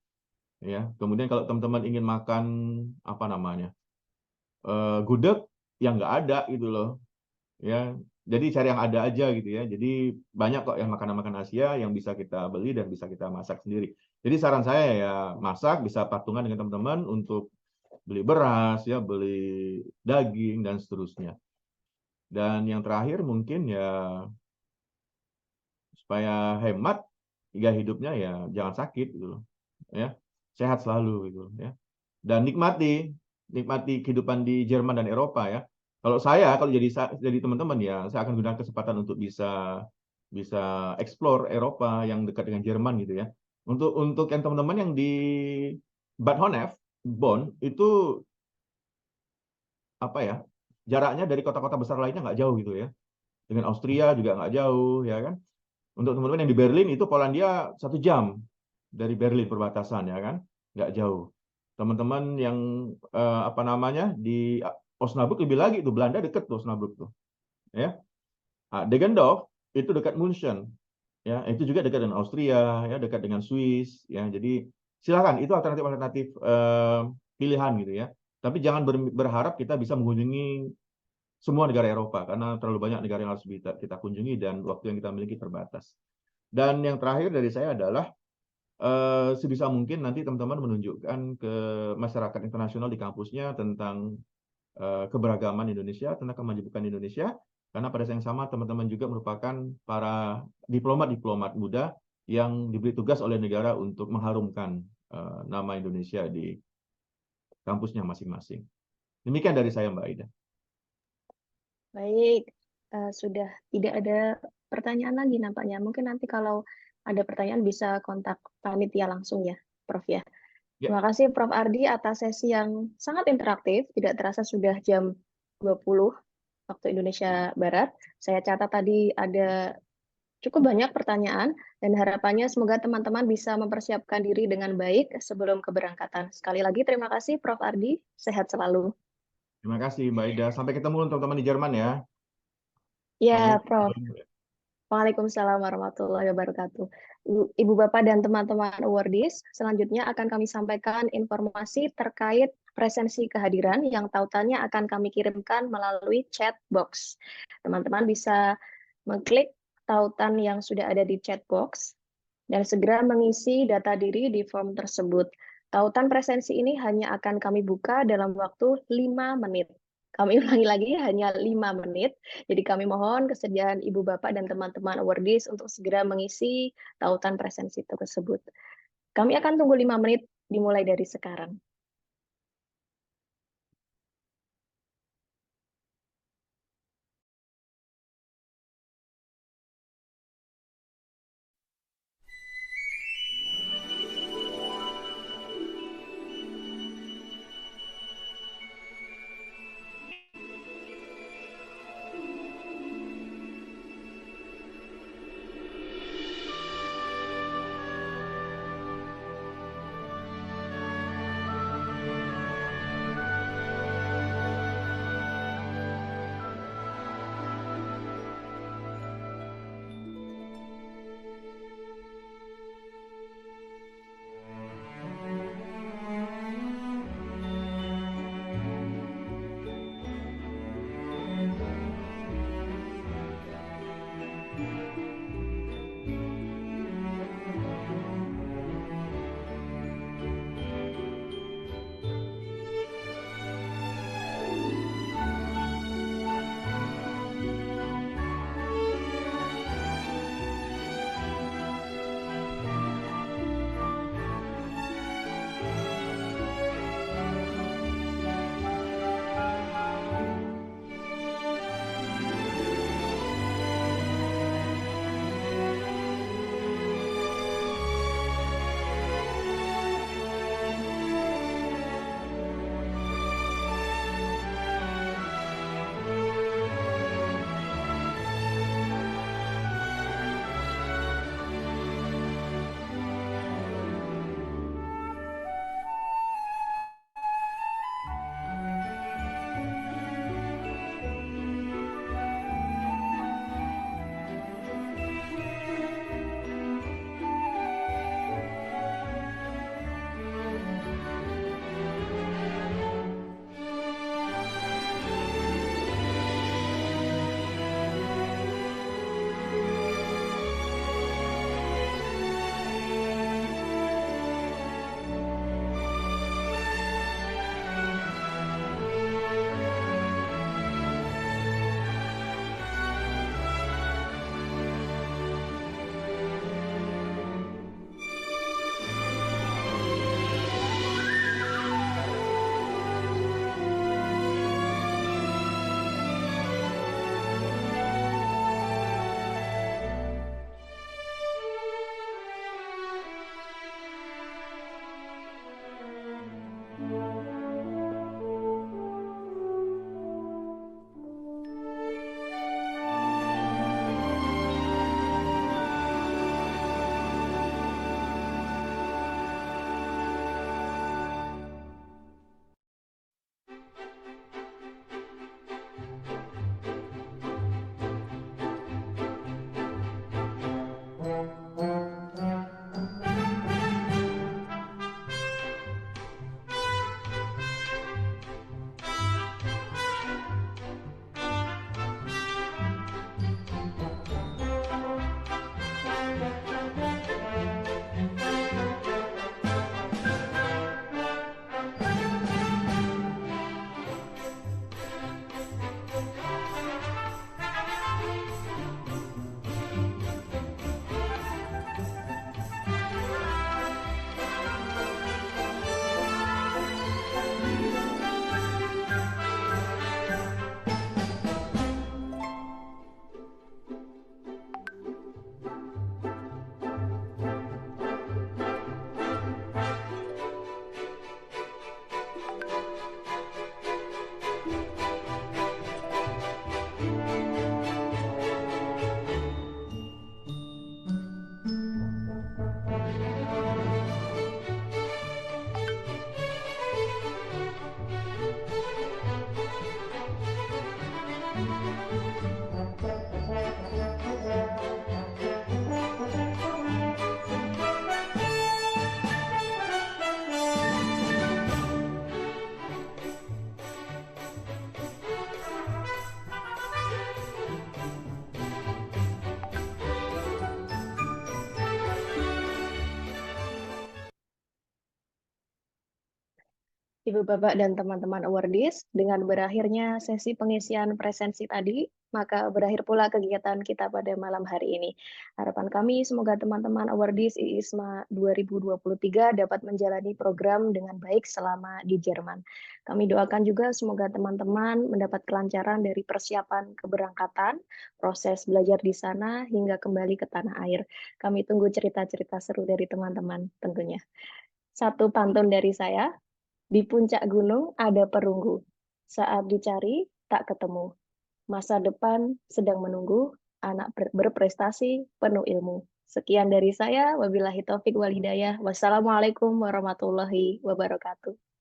Ya. Kemudian kalau teman-teman ingin makan apa namanya gudeg yang nggak ada gitu loh ya, jadi cari yang ada aja gitu ya. Jadi banyak kok yang makanan-makanan Asia yang bisa kita beli dan bisa kita masak sendiri. Jadi saran saya ya masak, bisa patungan dengan teman-teman untuk beli beras ya, beli daging dan seterusnya. Dan yang terakhir mungkin ya supaya hemat gaya hidupnya ya jangan sakit gitu loh ya, sehat selalu gitu ya, dan nikmati kehidupan di Jerman dan Eropa ya. Kalau saya kalau jadi teman-teman ya saya akan gunakan kesempatan untuk bisa bisa explore Eropa yang dekat dengan Jerman gitu ya. Untuk yang teman-teman yang di Bad Honnef, Bonn itu apa ya, jaraknya dari kota-kota besar lainnya nggak jauh gitu ya. Dengan Austria juga nggak jauh ya kan. Untuk teman-teman yang di Berlin itu Polandia 1 jam dari Berlin perbatasan ya kan, nggak jauh. Teman-teman yang apa namanya di Osnabrück lebih lagi itu Belanda dekat tuh Osnabrück tuh ya. Deggendorf itu dekat München ya, itu juga dekat dengan Austria ya, dekat dengan Swiss ya. Jadi silakan itu alternatif pilihan gitu ya. Tapi jangan berharap kita bisa mengunjungi semua negara Eropa karena terlalu banyak negara yang harus kita kunjungi dan waktu yang kita miliki terbatas. Dan yang terakhir dari saya adalah sebisa mungkin nanti teman-teman menunjukkan ke masyarakat internasional di kampusnya tentang keberagaman Indonesia, tentang kemajukan Indonesia, karena pada saat yang sama teman-teman juga merupakan para diplomat-diplomat muda yang diberi tugas oleh negara untuk mengharumkan nama Indonesia di kampusnya masing-masing. Demikian dari saya, Mbak Aida. Baik, sudah tidak ada pertanyaan lagi nampaknya. Mungkin nanti kalau ada pertanyaan bisa kontak panitia langsung ya, Prof ya. Ya. Terima kasih Prof Ardi atas sesi yang sangat interaktif. Tidak terasa sudah jam 20 waktu Indonesia Barat. Saya catat tadi ada cukup banyak pertanyaan dan harapannya semoga teman-teman bisa mempersiapkan diri dengan baik sebelum keberangkatan. Sekali lagi terima kasih Prof Ardi, sehat selalu. Terima kasih, Mbak Ida. Sampai ketemu teman-teman di Jerman ya. Ya, Prof. Waalaikumsalam warahmatullahi wabarakatuh. Ibu Bapak dan teman-teman awardees, selanjutnya akan kami sampaikan informasi terkait presensi kehadiran yang tautannya akan kami kirimkan melalui chat box. Teman-teman bisa mengklik tautan yang sudah ada di chat box dan segera mengisi data diri di form tersebut. Tautan presensi ini hanya akan kami buka dalam waktu 5 menit. Kami ulangi lagi, hanya 5 menit. Jadi kami mohon kesediaan Ibu Bapak dan teman-teman awardees untuk segera mengisi tautan presensi tersebut. Kami akan tunggu 5 menit dimulai dari sekarang. Ibu Bapak dan teman-teman awardees, dengan berakhirnya sesi pengisian presensi tadi, maka berakhir pula kegiatan kita pada malam hari ini. Harapan kami semoga teman-teman awardees IISMA 2023 dapat menjalani program dengan baik selama di Jerman. Kami doakan juga semoga teman-teman mendapat kelancaran dari persiapan keberangkatan, proses belajar di sana, hingga kembali ke tanah air. Kami tunggu cerita-cerita seru dari teman-teman tentunya. Satu pantun dari saya, di puncak gunung ada perunggu. Saat dicari, tak ketemu. Masa depan sedang menunggu, anak berprestasi, penuh ilmu. Sekian dari saya, wabillahi taufik wal hidayah. Wassalamualaikum warahmatullahi wabarakatuh.